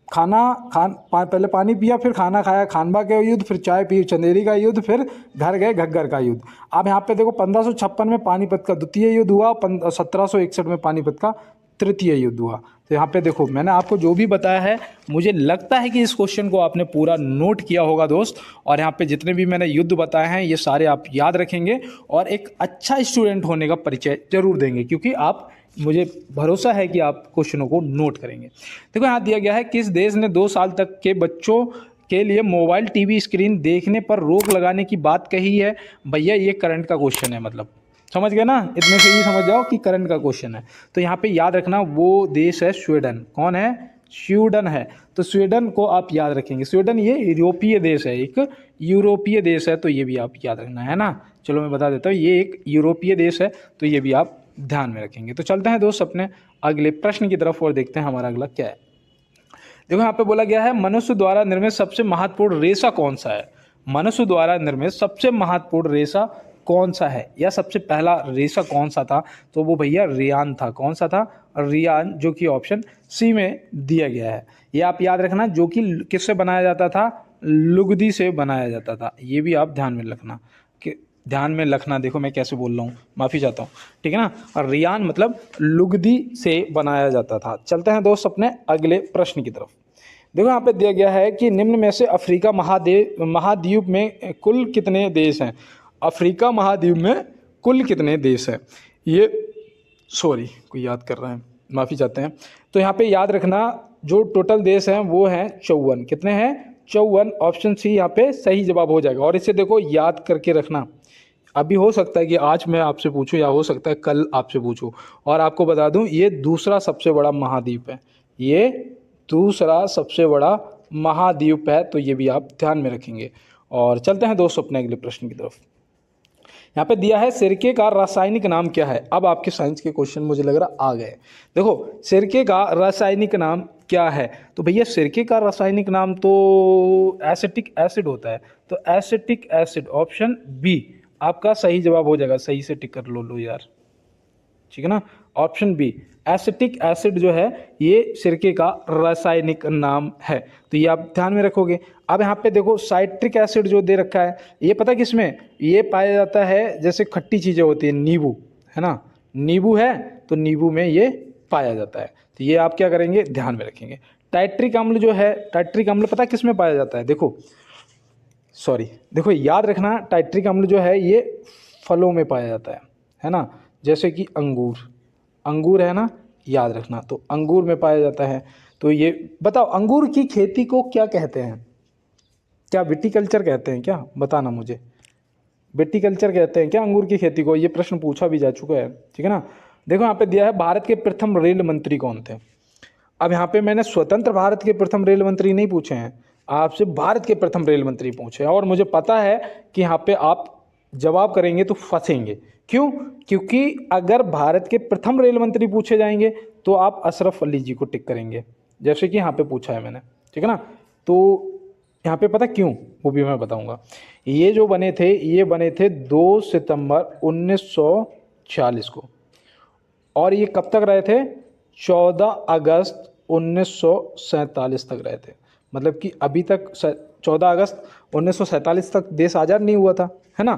पहले पानी पिया, फिर खाना खाया, खानवा का युद्ध, फिर चाय पी, चंदेरी का युद्ध, फिर घर गए, घग्गर का युद्ध। अब यहाँ पे देखो 1556 में पानीपत का द्वितीय युद्ध हुआ, 1761 में पानीपत का तृतीय युद्ध हुआ। तो यहाँ पे देखो मैंने आपको जो भी बताया है, मुझे लगता है कि इस क्वेश्चन को आपने पूरा नोट किया होगा दोस्त। और यहाँ पे जितने भी मैंने युद्ध बताए हैं ये सारे आप याद रखेंगे और एक अच्छा स्टूडेंट होने का परिचय जरूर देंगे, क्योंकि आप, मुझे भरोसा है कि आप क्वेश्चनों को नोट करेंगे। देखो यहाँ दिया गया है, किस देश ने 2 साल तक के बच्चों के लिए मोबाइल टीवी स्क्रीन देखने पर रोक लगाने की बात कही है। भैया ये करंट का क्वेश्चन है, मतलब समझ गए ना, इतने से ही समझ जाओ कि करंट का क्वेश्चन है। तो यहाँ पे याद रखना वो देश है स्वीडन। कौन है? स्वीडन है। तो स्वीडन को आप याद रखेंगे। स्वीडन ये यूरोपीय देश है, एक यूरोपीय देश है, तो ये भी आप याद रखना, है ना। चलो मैं बता देता हूँ, ये एक यूरोपीय देश है, तो ये भी आप ध्यान में रखेंगे। तो चलते हैं दोस्त अपने अगले प्रश्न की तरफ और देखते हैं हमारा अगला क्या है। देखो यहाँ पे बोला गया है, मनुष्य द्वारा निर्मित सबसे महत्वपूर्ण रेशा कौन सा है। मनुष्य द्वारा निर्मित सबसे महत्वपूर्ण रेशा कौन सा है, या सबसे पहला रेशा कौन सा था, तो वो भैया रियान था। कौन सा था? रियान, जो कि ऑप्शन सी में दिया गया है। ये आप याद रखना, जो कि किससे बनाया जाता था? लुगदी से बनाया जाता था। ये भी आप ध्यान में रखना कि ध्यान में रखना। देखो मैं कैसे बोल रहा हूँ, माफ़ी चाहता हूँ, ठीक है ना। और रियान मतलब लुगदी से बनाया जाता था। चलते हैं दोस्त अपने अगले प्रश्न की तरफ। देखो यहाँ पे दिया गया है कि निम्न में से अफ्रीका महाद्वीप में कुल कितने देश हैं? अफ्रीका महाद्वीप में कुल कितने देश हैं? ये सॉरी, कोई याद कर रहा है, माफ़ी चाहते हैं। तो यहाँ पे याद रखना, जो टोटल देश हैं वो हैं 54। कितने हैं? 54। ऑप्शन सी यहाँ पे सही जवाब हो जाएगा। और इसे देखो याद करके रखना। अभी हो सकता है कि आज मैं आपसे पूछूं, या हो सकता है कल आपसे पूछूं। और आपको बता दूं, ये दूसरा सबसे बड़ा महाद्वीप है। ये दूसरा सबसे बड़ा महाद्वीप है, तो ये भी आप ध्यान में रखेंगे। और चलते हैं दोस्तों अपने अगले प्रश्न की तरफ। यहाँ पे दिया है सिरके का रासायनिक नाम क्या है? अब आपके साइंस के क्वेश्चन मुझे लग रहा आ गए। देखो सिरके का रासायनिक नाम क्या है? तो भैया सिरके का रासायनिक नाम तो एसिटिक एसिड होता है। तो एसिटिक एसिड, ऑप्शन बी आपका सही जवाब हो जाएगा। सही से टिक कर लो यार, ठीक है ना। ऑप्शन बी एसिटिक एसिड जो है ये सिरके का रासायनिक नाम है। तो ये आप ध्यान में रखोगे। अब यहाँ पे देखो साइट्रिक एसिड जो दे रखा है, ये पता किसमें ये पाया जाता है? जैसे खट्टी चीज़ें होती है, नींबू है ना, नींबू है तो नींबू में ये पाया जाता है। तो ये आप क्या करेंगे? ध्यान में रखेंगे। टाइट्रिक अम्ल जो है, टाइट्रिक अम्ल पता किस में पाया जाता है? देखो याद रखना, टाइट्रिक अम्ल जो है ये फलों में पाया जाता है ना। जैसे कि अंगूर है ना, याद रखना, तो अंगूर में पाया जाता है। तो ये बताओ, अंगूर की खेती को क्या कहते हैं? क्या विटीकल्चर कहते हैं क्या? बताना मुझे। विटीकल्चर कहते हैं क्या अंगूर की खेती को? ये प्रश्न पूछा भी जा चुका है, ठीक है ना। देखो यहाँ पे दिया है भारत के प्रथम रेल मंत्री कौन थे? अब यहाँ पे मैंने स्वतंत्र भारत के प्रथम रेल मंत्री नहीं पूछे हैं, आपसे भारत के प्रथम रेल मंत्री पूछे हैं। और मुझे पता है कि यहाँ पे आप जवाब करेंगे तो फंसेंगे। क्यों? क्योंकि अगर भारत के प्रथम रेल मंत्री पूछे जाएंगे तो आप अशरफ अली जी को टिक करेंगे, जैसे कि यहाँ पे पूछा है मैंने, ठीक है ना। तो यहाँ पे पता क्यों, वो भी मैं बताऊंगा। ये जो बने थे 2 सितंबर 1940 को, और ये कब तक रहे थे? 14 अगस्त 1947 तक रहे थे। मतलब कि अभी तक 14 अगस्त 1947 तक देश आज़ाद नहीं हुआ था, है ना।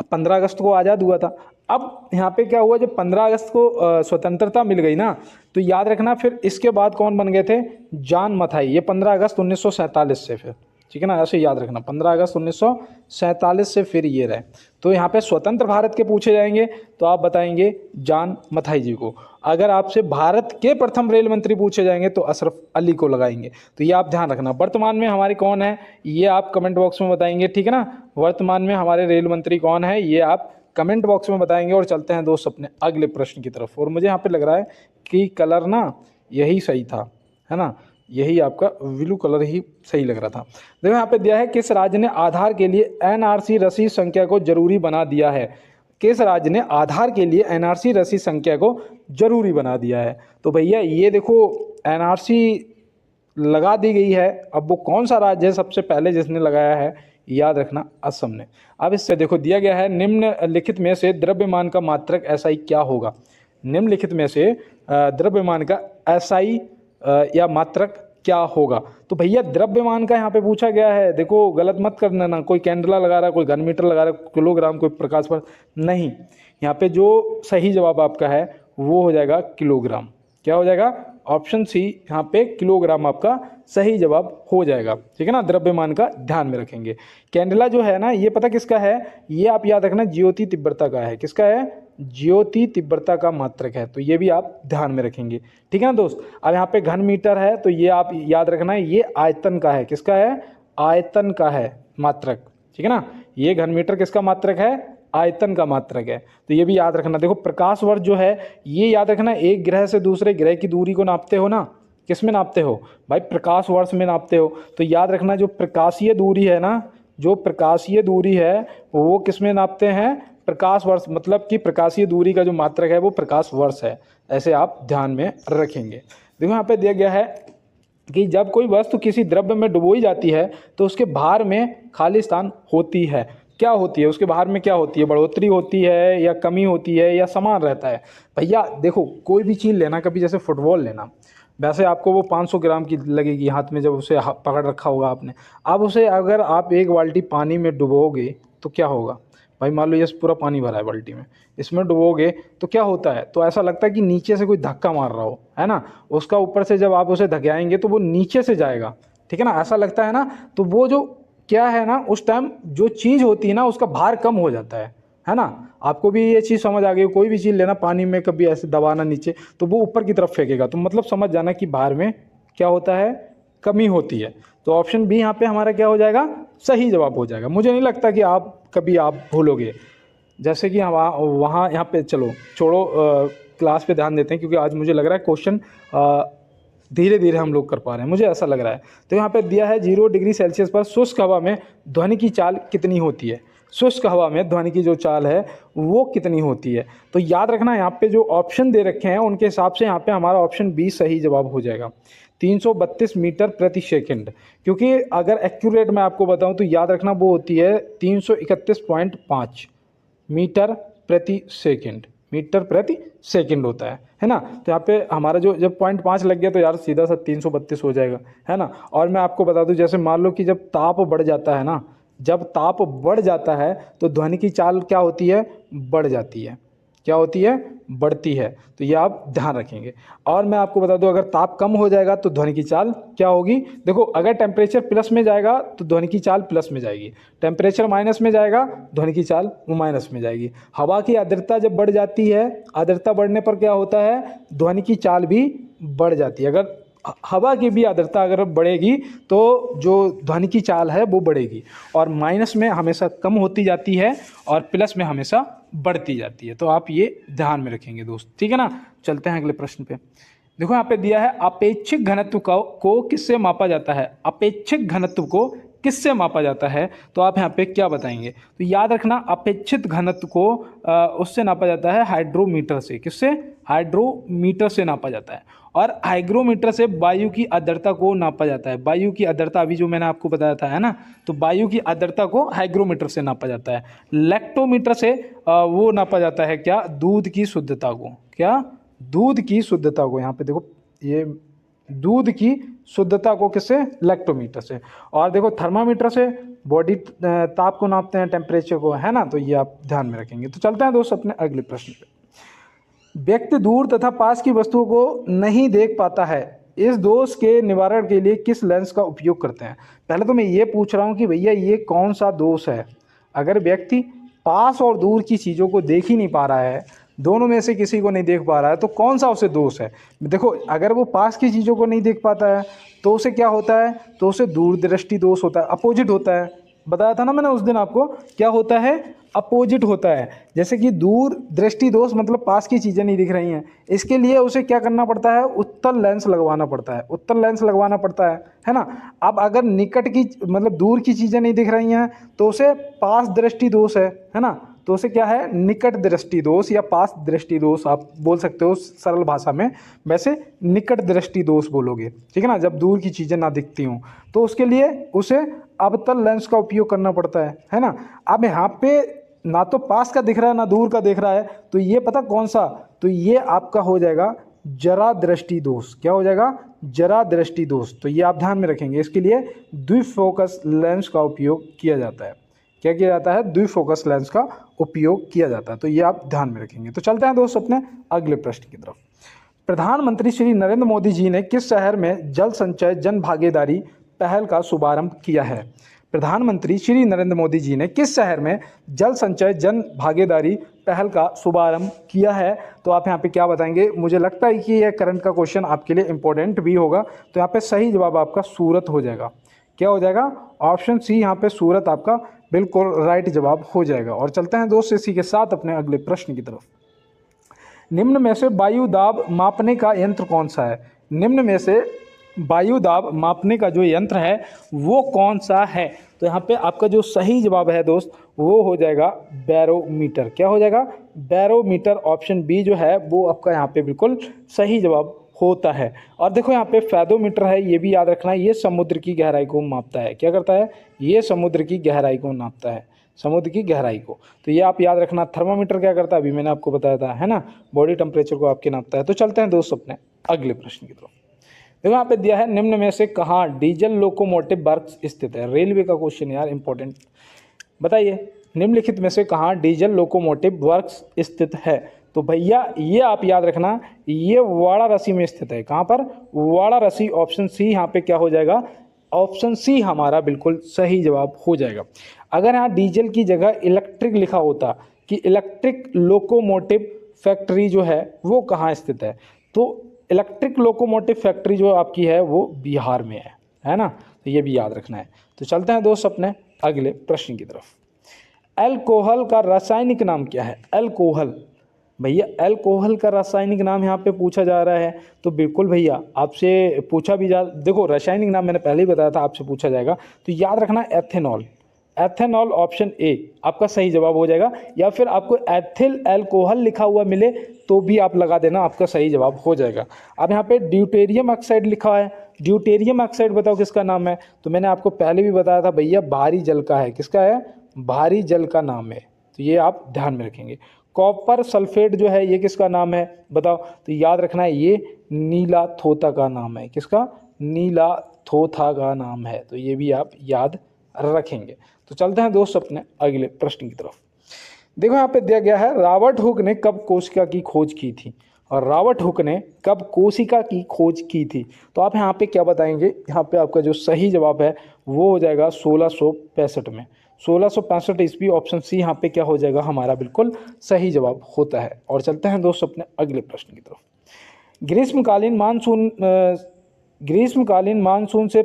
15 अगस्त को आज़ाद हुआ था। अब यहाँ पे क्या हुआ, जब 15 अगस्त को स्वतंत्रता मिल गई ना, तो याद रखना फिर इसके बाद कौन बन गए थे? जॉन मथाई। ये 15 अगस्त 1947 से, फिर ठीक है ना, ऐसे याद रखना 15 अगस्त 1947 से फिर ये रहे। तो यहाँ पे स्वतंत्र भारत के पूछे जाएंगे तो आप बताएंगे जॉन मथाई जी को। अगर आपसे भारत के प्रथम रेल मंत्री पूछे जाएंगे तो अशरफ अली को लगाएंगे। तो ये आप ध्यान रखना। वर्तमान में हमारे कौन है ये आप कमेंट बॉक्स में बताएंगे, ठीक है ना। वर्तमान में हमारे रेल मंत्री कौन है ये आप कमेंट बॉक्स में बताएंगे। और चलते हैं दोस्त अपने अगले प्रश्न की तरफ। और मुझे यहाँ पे लग रहा है कि कलर ना यही सही था, है ना, यही आपका ब्लू कलर ही सही लग रहा था। देखो यहाँ पे दिया है किस राज्य ने आधार के लिए एनआरसी रसीद संख्या को जरूरी बना दिया है? किस राज्य ने आधार के लिए एनआरसी रसीद संख्या को जरूरी बना दिया है? तो भैया ये देखो एनआरसी लगा दी गई है। अब वो कौन सा राज्य है सबसे पहले जिसने लगाया है? याद रखना असम ने। अब इससे देखो दिया गया है निम्नलिखित में से द्रव्यमान का मात्रक एसआई क्या होगा? निम्नलिखित में से द्रव्यमान का एसआई या मात्रक क्या होगा? तो भैया द्रव्यमान का यहाँ पे पूछा गया है। देखो गलत मत करना ना, कोई कैंडला लगा रहा है, कोई घन मीटर लगा रहा है, किलोग्राम, कोई प्रकाश वर्ष नहीं। यहाँ पे जो सही जवाब आपका है वो हो जाएगा किलोग्राम। क्या हो जाएगा? ऑप्शन सी यहाँ पे किलोग्राम आपका सही जवाब हो जाएगा, ठीक है ना। द्रव्यमान का ध्यान में रखेंगे। कैंडला जो है ना ये पता किसका है? ये आप याद रखना ज्योति तीव्रता का है। किसका है? ज्योति तीव्रता का मात्रक है। तो ये भी आप ध्यान में रखेंगे, ठीक है ना दोस्त। अब यहाँ पे घन मीटर है तो ये आप याद रखना ये आयतन का है। किसका है? आयतन का है मात्रक, ठीक है ना। ये घन मीटर किसका मात्रक है? आयतन का मात्रक है। तो ये भी याद रखना। देखो प्रकाश वर्ष जो है ये याद रखना, एक ग्रह से दूसरे ग्रह की दूरी को नापते हो ना, किस में नापते हो भाई? प्रकाश वर्ष में नापते हो। तो याद रखना जो प्रकाशीय दूरी है ना, जो प्रकाशीय दूरी है वो किस में नापते हैं? प्रकाश वर्ष। मतलब कि प्रकाशीय दूरी का जो मात्रक है वो प्रकाश वर्ष है। ऐसे आप ध्यान में रखेंगे। देखो यहाँ पे दिया गया है कि जब कोई वस्तु किसी द्रव्य में डुबोई जाती है तो उसके भार में खाली स्थान होती है। क्या होती है, उसके भार में क्या होती है, बढ़ोतरी होती है या कमी होती है या समान रहता है। भैया देखो, कोई भी चीज़ लेना, कभी जैसे फुटबॉल लेना, वैसे आपको वो 500 ग्राम की लगेगी हाथ में, जब उसे पकड़ रखा होगा आपने। अब उसे अगर आप एक बाल्टी पानी में डुबोगे तो क्या होगा भाई, मान लो ये पूरा पानी भरा है बाल्टी में, इसमें डुबोगे तो क्या होता है, तो ऐसा लगता है कि नीचे से कोई धक्का मार रहा हो, है ना। उसका ऊपर से जब आप उसे धकेलेंगे तो वो नीचे से जाएगा, ठीक है ना, ऐसा लगता है ना। तो वो जो क्या है ना, उस टाइम जो चीज़ होती है ना, उसका भार कम हो जाता है ना। आपको भी ये चीज़ समझ आ गई, कोई भी चीज़ लेना पानी में कभी ऐसे दबाना नीचे तो वो ऊपर की तरफ फेंकेगा, तो मतलब समझ जाना कि भार में क्या होता है, कमी होती है। तो ऑप्शन बी यहाँ पे हमारा क्या हो जाएगा, सही जवाब हो जाएगा। मुझे नहीं लगता कि आप भूलोगे। जैसे कि हम वहाँ यहाँ पे चलो छोड़ो, क्लास पे ध्यान देते हैं, क्योंकि आज मुझे लग रहा है क्वेश्चन धीरे धीरे हम लोग कर पा रहे हैं, मुझे ऐसा लग रहा है। तो यहाँ पे दिया है 0 डिग्री सेल्सियस पर शुष्क हवा में ध्वनि की चाल कितनी होती है। शुष्क हवा में ध्वनि की जो चाल है वो कितनी होती है। तो याद रखना, यहाँ पे जो ऑप्शन दे रखे हैं उनके हिसाब से यहाँ पे हमारा ऑप्शन बी सही जवाब हो जाएगा, 332 मीटर प्रति सेकंड। क्योंकि अगर एक्यूरेट मैं आपको बताऊं तो याद रखना वो होती है 331.5 मीटर प्रति सेकंड, मीटर प्रति सेकंड होता है ना। तो यहाँ पे हमारा जो जब 0.5 लग गया तो यार सीधा सा 332 हो जाएगा, है ना। और मैं आपको बता दूं, जैसे मान लो कि जब ताप बढ़ जाता है ना, जब ताप बढ़ जाता है तो ध्वनि की चाल क्या होती है, बढ़ जाती है। क्या होती है, बढ़ती है। तो ये आप ध्यान रखेंगे। और मैं आपको बता दूं, अगर ताप कम हो जाएगा तो ध्वनि की चाल क्या होगी। देखो, अगर टेम्परेचर प्लस में जाएगा तो ध्वनि की चाल प्लस में जाएगी, टेम्परेचर माइनस में जाएगा ध्वनि की चाल माइनस में जाएगी। हवा की आर्द्रता जब बढ़ जाती है, आर्द्रता बढ़ने पर क्या होता है, ध्वनि की चाल भी बढ़ जाती है। अगर हवा की भी आर्द्रता अगर बढ़ेगी तो जो ध्वनि की चाल है वो बढ़ेगी, और माइनस में हमेशा कम होती जाती है और प्लस में हमेशा बढ़ती जाती है। तो आप ये ध्यान में रखेंगे दोस्त, ठीक है ना। चलते हैं अगले प्रश्न पे। देखो यहाँ पे दिया है अपेक्षिक घनत्व को किससे मापा जाता है। अपेक्षिक घनत्व को किससे मापा जाता है, तो आप यहाँ पे क्या बताएंगे। तो याद रखना, अपेक्षित घनत्व को उससे नापा जाता है हाइड्रोमीटर से। किससे, हाइड्रोमीटर से नापा जाता है। और हाइग्रोमीटर से वायु की आर्द्रता को नापा जाता है। वायु की आर्द्रता अभी जो मैंने आपको बताया था, है ना, तो वायु की आर्द्रता को हाइग्रोमीटर से नापा जाता है। लैक्टोमीटर से वो नापा जाता है क्या, दूध की शुद्धता को। क्या, दूध की शुद्धता को। यहाँ पे देखो, ये दूध की शुद्धता को किससे, लैक्टोमीटर से। और देखो, थर्मामीटर से बॉडी ताप को नापते हैं, टेम्परेचर को, है ना। तो ये आप ध्यान में रखेंगे। तो चलते हैं दोस्त अपने अगले प्रश्न पे। व्यक्ति दूर तथा पास की वस्तुओं को नहीं देख पाता है, इस दोष के निवारण के लिए किस लेंस का उपयोग करते हैं। पहले तो मैं ये पूछ रहा हूँ कि भैया ये कौन सा दोष है। अगर व्यक्ति पास और दूर की चीज़ों को देख ही नहीं पा रहा है, दोनों में से किसी को नहीं देख पा रहा है, तो कौन सा उसे दोष है। देखो, अगर वो पास की चीज़ों को नहीं देख पाता है तो उसे क्या होता है, तो उसे दूरदृष्टि दोष होता है, अपोजिट होता है। बताया था ना मैंने उस दिन आपको, क्या होता है, अपोजिट होता है। जैसे कि दूर दृष्टि दोष मतलब पास की चीज़ें नहीं दिख रही हैं, इसके लिए उसे क्या करना पड़ता है, उत्तल लेंस लगवाना पड़ता है, उत्तल लेंस लगवाना पड़ता है ना। अब अगर निकट की मतलब दूर की चीज़ें नहीं दिख रही हैं तो उसे पास दृष्टि दोष है ना। तो उसे क्या है, निकट दृष्टि दोष या पास दृष्टि दोष आप बोल सकते हो सरल भाषा में। वैसे निकट दृष्टि दोष बोलोगे, ठीक है ना, जब दूर की चीज़ें ना दिखती हों तो उसके लिए उसे अवतल लेंस का उपयोग करना पड़ता है ना। अब यहाँ पे ना तो पास का दिख रहा है ना दूर का दिख रहा है, तो ये पता कौन सा, तो ये आपका हो जाएगा जरा दृष्टि दोष। क्या हो जाएगा, जरा दृष्टि दोष। तो ये आप ध्यान में रखेंगे। इसके लिए द्विफोकस लेंस का उपयोग किया जाता है। क्या किया जाता है, द्विफोकस लेंस का उपयोग किया जाता है। तो ये आप ध्यान में रखेंगे। तो चलते हैं दोस्त अपने अगले प्रश्न की तरफ। प्रधानमंत्री श्री नरेंद्र मोदी जी ने किस शहर में जल संचय जन भागीदारी पहल का शुभारंभ किया है। प्रधानमंत्री श्री नरेंद्र मोदी जी ने किस शहर में जल संचय जन भागीदारी पहल का शुभारंभ किया है। तो आप यहाँ पे क्या बताएंगे। मुझे लगता है कि यह करंट का क्वेश्चन आपके लिए इंपॉर्टेंट भी होगा। तो यहाँ पे सही जवाब आपका सूरत हो जाएगा। क्या हो जाएगा, ऑप्शन सी यहाँ पे सूरत आपका बिल्कुल राइट जवाब हो जाएगा। और चलते हैं दोस्त इसी के साथ अपने अगले प्रश्न की तरफ। निम्न में से वायु दाब मापने का यंत्र कौन सा है। निम्न में से वायु दाब मापने का जो यंत्र है वो कौन सा है। तो यहाँ पे आपका जो सही जवाब है दोस्त वो हो जाएगा बैरोमीटर। क्या हो जाएगा, बैरोमीटर। ऑप्शन बी जो है वो आपका यहाँ पे बिल्कुल सही जवाब होता है। और देखो यहाँ पे फेदोमीटर है, ये भी याद रखना है, ये समुद्र की गहराई को मापता है। क्या करता है, ये समुद्र की गहराई को नापता है। समुद्र की गहराई को। तो ये आप याद रखना। थर्मामीटर क्या करता है, अभी मैंने आपको बताया था, है ना, बॉडी टेम्परेचर को आपके नापता है। तो चलते हैं दोस्त अपने अगले प्रश्न की तरफ। देखो यहाँ पे दिया है, निम्न में से कहाँ डीजल लोकोमोटिव वर्क्स स्थित है। रेलवे का क्वेश्चन यार इंपॉर्टेंट, बताइए निम्नलिखित में से कहाँ डीजल लोकोमोटिव वर्क्स स्थित है। तो भैया ये आप याद रखना, ये वाराणसी में स्थित है। कहाँ पर, वाराणसी। ऑप्शन सी यहाँ पे क्या हो जाएगा, ऑप्शन सी हमारा बिल्कुल सही जवाब हो जाएगा। अगर यहाँ डीजल की जगह इलेक्ट्रिक लिखा होता कि इलेक्ट्रिक लोकोमोटिव फैक्ट्री जो है वो कहाँ स्थित है, तो इलेक्ट्रिक लोकोमोटिव फैक्ट्री जो आपकी है वो बिहार में है ना। तो ये भी याद रखना है। तो चलते हैं दोस्त अपने अगले प्रश्न की तरफ। अल्कोहल का रासायनिक नाम क्या है। अल्कोहल, भैया अल्कोहल का रासायनिक नाम यहाँ पे पूछा जा रहा है। तो बिल्कुल भैया आपसे पूछा भी जा, देखो रासायनिक नाम मैंने पहले ही बताया था आपसे पूछा जाएगा। तो याद रखना एथेनॉल। एथेनॉल ऑप्शन ए आपका सही जवाब हो जाएगा, या फिर आपको एथिल अल्कोहल लिखा हुआ मिले तो भी आप लगा देना, आपका सही जवाब हो जाएगा। अब यहाँ पे ड्यूटेरियम ऑक्साइड लिखा है। ड्यूटेरियम ऑक्साइड बताओ किसका नाम है। तो मैंने आपको पहले भी बताया था भैया, भारी जल का है। किसका है, भारी जल का नाम है। तो ये आप ध्यान में रखेंगे। कॉपर सल्फेट जो है ये किसका नाम है बताओ। तो याद रखना है ये नीला थोथा का नाम है। किसका, नीला थोथा का नाम है। तो ये भी आप याद रखेंगे। तो चलते हैं दोस्त अपने अगले प्रश्न की तरफ। देखो यहाँ पे दिया गया है, रॉबर्ट हुक ने कब कोशिका की खोज की थी। और रॉबर्ट हुक ने कब कोशिका की खोज की थी। तो आप यहाँ पे क्या बताएंगे, यहाँ पे आपका जो सही जवाब है वो हो जाएगा 1665 में। 1665 ईस्वी, ऑप्शन सी यहाँ पे क्या हो जाएगा हमारा बिल्कुल सही जवाब होता है। और चलते हैं दोस्त अपने अगले प्रश्न की तरफ। ग्रीष्मकालीन मानसून से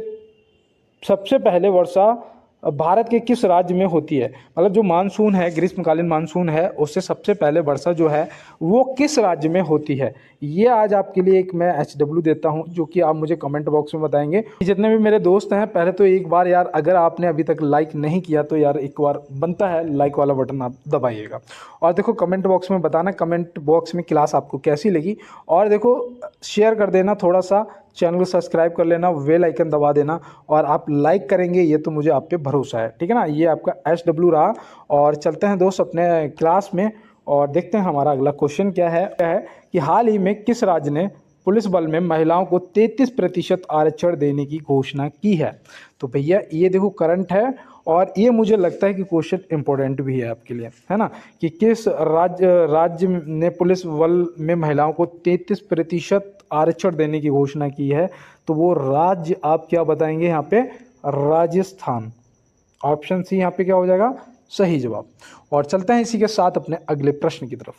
सबसे पहले वर्षा भारत के किस राज्य में होती है। मतलब जो मानसून है, ग्रीष्मकालीन मानसून है, उससे सबसे पहले वर्षा जो है वो किस राज्य में होती है। ये आज आपके लिए एक मैं HW देता हूं, जो कि आप मुझे कमेंट बॉक्स में बताएंगे। जितने भी मेरे दोस्त हैं, पहले तो एक बार यार अगर आपने अभी तक लाइक नहीं किया तो यार एक बार बनता है लाइक वाला बटन आप दबाइएगा। और देखो कमेंट बॉक्स में बताना, कमेंट बॉक्स में क्लास आपको कैसी लगी। और देखो शेयर कर देना, थोड़ा सा चैनल को सब्सक्राइब कर लेना, बेल आइकन दबा देना, और आप लाइक करेंगे ये तो मुझे आप पे भरोसा है, ठीक है ना। ये आपका HW रहा। और चलते हैं दोस्त अपने क्लास में और देखते हैं हमारा अगला क्वेश्चन क्या है कि हाल ही में किस राज्य ने पुलिस बल में महिलाओं को 33% आरक्षण देने की घोषणा की है। तो भैया ये देखो करंट है, और ये मुझे लगता है कि क्वेश्चन इंपॉर्टेंट भी है आपके लिए, है ना, कि किस राज्य ने पुलिस बल में महिलाओं को 33% आरक्षण देने की घोषणा की है। तो वो राज्य आप क्या बताएंगे यहाँ पे, राजस्थान। ऑप्शन सी यहाँ पे क्या हो जाएगा सही जवाब। और चलते हैं इसी के साथ अपने अगले प्रश्न की तरफ।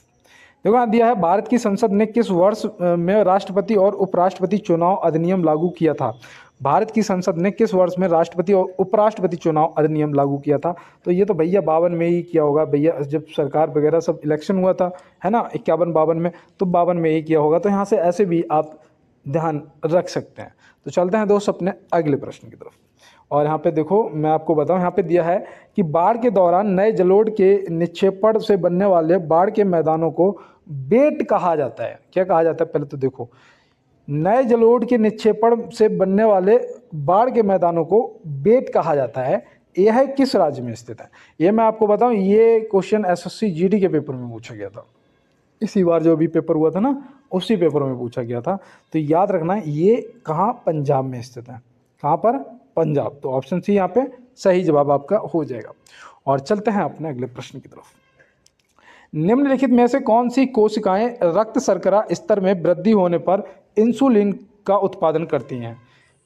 देखो यहाँ दिया है, भारत की संसद ने किस वर्ष में राष्ट्रपति और उपराष्ट्रपति चुनाव अधिनियम लागू किया था। भारत की संसद ने किस वर्ष में राष्ट्रपति और उपराष्ट्रपति चुनाव अधिनियम लागू किया था। तो ये तो भैया 52 में ही किया होगा भैया, जब सरकार वगैरह सब इलेक्शन हुआ था, है ना, 51-52 में, तो 52 में ही किया होगा। तो यहाँ से ऐसे भी आप ध्यान रख सकते हैं। तो चलते हैं दोस्त अपने अगले प्रश्न की तरफ। और यहाँ पे देखो मैं आपको बताऊँ, यहाँ पे दिया है कि बाढ़ के दौरान नए जलोढ़ के निक्षेपण से बनने वाले बाढ़ के मैदानों को बेट कहा जाता है। क्या कहा जाता है, पहले तो देखो, नए जलोढ़ के निक्षेपण से बनने वाले बाढ़ के मैदानों को बेट कहा जाता है। यह है किस राज्य में स्थित है। ये मैं आपको बताऊं, ये क्वेश्चन SSC GD के पेपर में पूछा गया था। इसी बार जो भी पेपर हुआ था ना, उसी पेपर में पूछा गया था। तो याद रखना ये कहाँ, पंजाब में स्थित है। कहाँ पर, पंजाब। तो ऑप्शन सी यहाँ पे सही जवाब आपका हो जाएगा। और चलते हैं अपने अगले प्रश्न की तरफ। निम्नलिखित में से कौन सी कोशिकाएं रक्त शर्करा स्तर में वृद्धि होने पर इंसुलिन का उत्पादन करती हैं।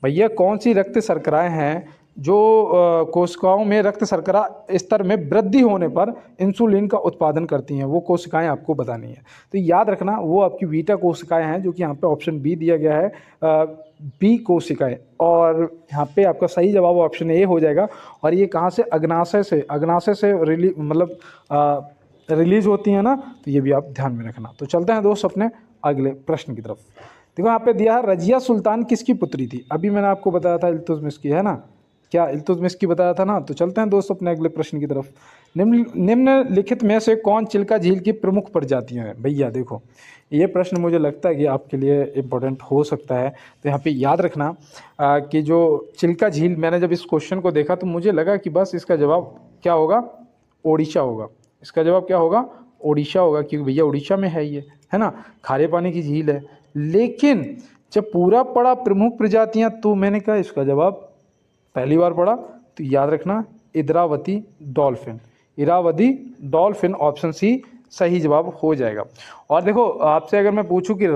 भैया कौन सी रक्त शर्कराएं हैं जो कोशिकाओं में रक्त शर्करा स्तर में वृद्धि होने पर इंसुलिन का उत्पादन करती हैं, वो कोशिकाएं आपको बतानी है। तो याद रखना वो आपकी बीटा कोशिकाएं हैं, जो कि यहाँ पे ऑप्शन बी दिया गया है, बी कोशिकाएं। और यहाँ पे आपका सही जवाब ऑप्शन ए हो जाएगा। और ये कहाँ से, अग्नाशय से रिलीज होती है ना। तो ये भी आप ध्यान में रखना। तो चलते हैं दोस्त अपने अगले प्रश्न की तरफ। देखो यहाँ पे दिया है, रजिया सुल्तान किसकी पुत्री थी। अभी मैंने आपको बताया था इल्तुतमिश की, है ना, क्या इल्तुतमिश की बताया था ना। तो चलते हैं दोस्त अपने अगले प्रश्न की तरफ। निम्नलिखित में से कौन चिल्का झील की प्रमुख प्रजातियां हैं। भैया देखो ये प्रश्न मुझे लगता है कि आपके लिए इम्पोर्टेंट हो सकता है। तो यहाँ पे याद रखना कि जो चिल्का झील, मैंने जब इस क्वेश्चन को देखा तो मुझे लगा कि बस इसका जवाब क्या होगा, ओडिशा होगा। इसका जवाब क्या होगा? ओडिशा होगा, क्योंकि भैया उड़ीसा में है ये, है ना, खारे पानी की झील है। लेकिन जब पूरा पढ़ा प्रमुख प्रजातियां, तो मैंने कहा इसका जवाब पहली बार पढ़ा तो याद रखना Indravati dolphin. Irrawaddy dolphin option C सही जवाब हो जाएगा। और देखो आपसे अगर मैं पूछूं कि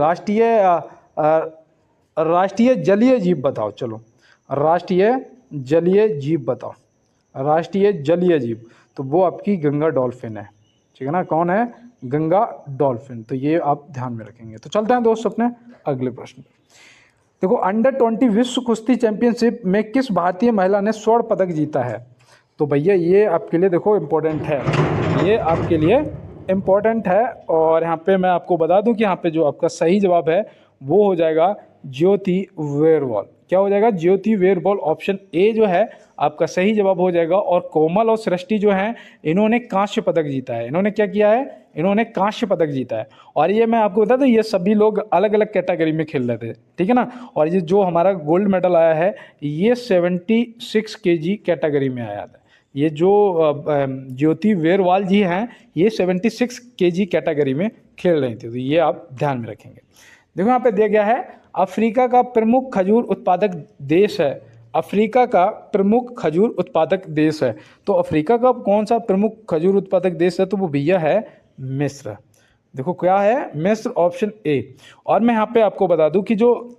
राष्ट्रीय जलीय जीव बताओ, चलो राष्ट्रीय जलीय जीव बताओ, राष्ट्रीय जलीय जीव, तो वो आपकी गंगा डॉल्फिन है, ठीक है ना। कौन है? गंगा डॉल्फिन। तो ये आप ध्यान में रखेंगे। तो चलते हैं दोस्त अपने अगले प्रश्न पे। देखो अंडर 20 विश्व कुश्ती चैंपियनशिप में किस भारतीय महिला ने स्वर्ण पदक जीता है? तो भैया ये आपके लिए देखो इम्पोर्टेंट है, ये आपके लिए इम्पोर्टेंट है। और यहाँ पे मैं आपको बता दूं कि यहाँ पे जो आपका सही जवाब है वो हो जाएगा ज्योति वेरवॉल। क्या हो जाएगा? ज्योति वेरवॉल। ऑप्शन ए जो है आपका सही जवाब हो जाएगा। और कोमल और सृष्टि जो हैं इन्होंने कांस्य पदक जीता है। इन्होंने क्या किया है? इन्होंने कांस्य पदक जीता है। और ये मैं आपको बता दूं ये सभी लोग अलग अलग कैटेगरी में खेल रहे थे, ठीक है ना। और ये जो हमारा गोल्ड मेडल आया है ये 76 kg कैटेगरी में आया था। ये जो ज्योति वेरवाल जी हैं ये 76 kg कैटेगरी में खेल रही थी। तो ये आप ध्यान में रखेंगे। देखो यहाँ पे दिया गया है अफ्रीका का प्रमुख खजूर उत्पादक देश है। अफ्रीका का प्रमुख खजूर उत्पादक देश है। तो अफ्रीका का कौन सा प्रमुख खजूर उत्पादक देश है? तो वो भैया है मिस्र। देखो क्या है? मिस्र, ऑप्शन ए। और मैं यहाँ पे आपको बता दूं कि जो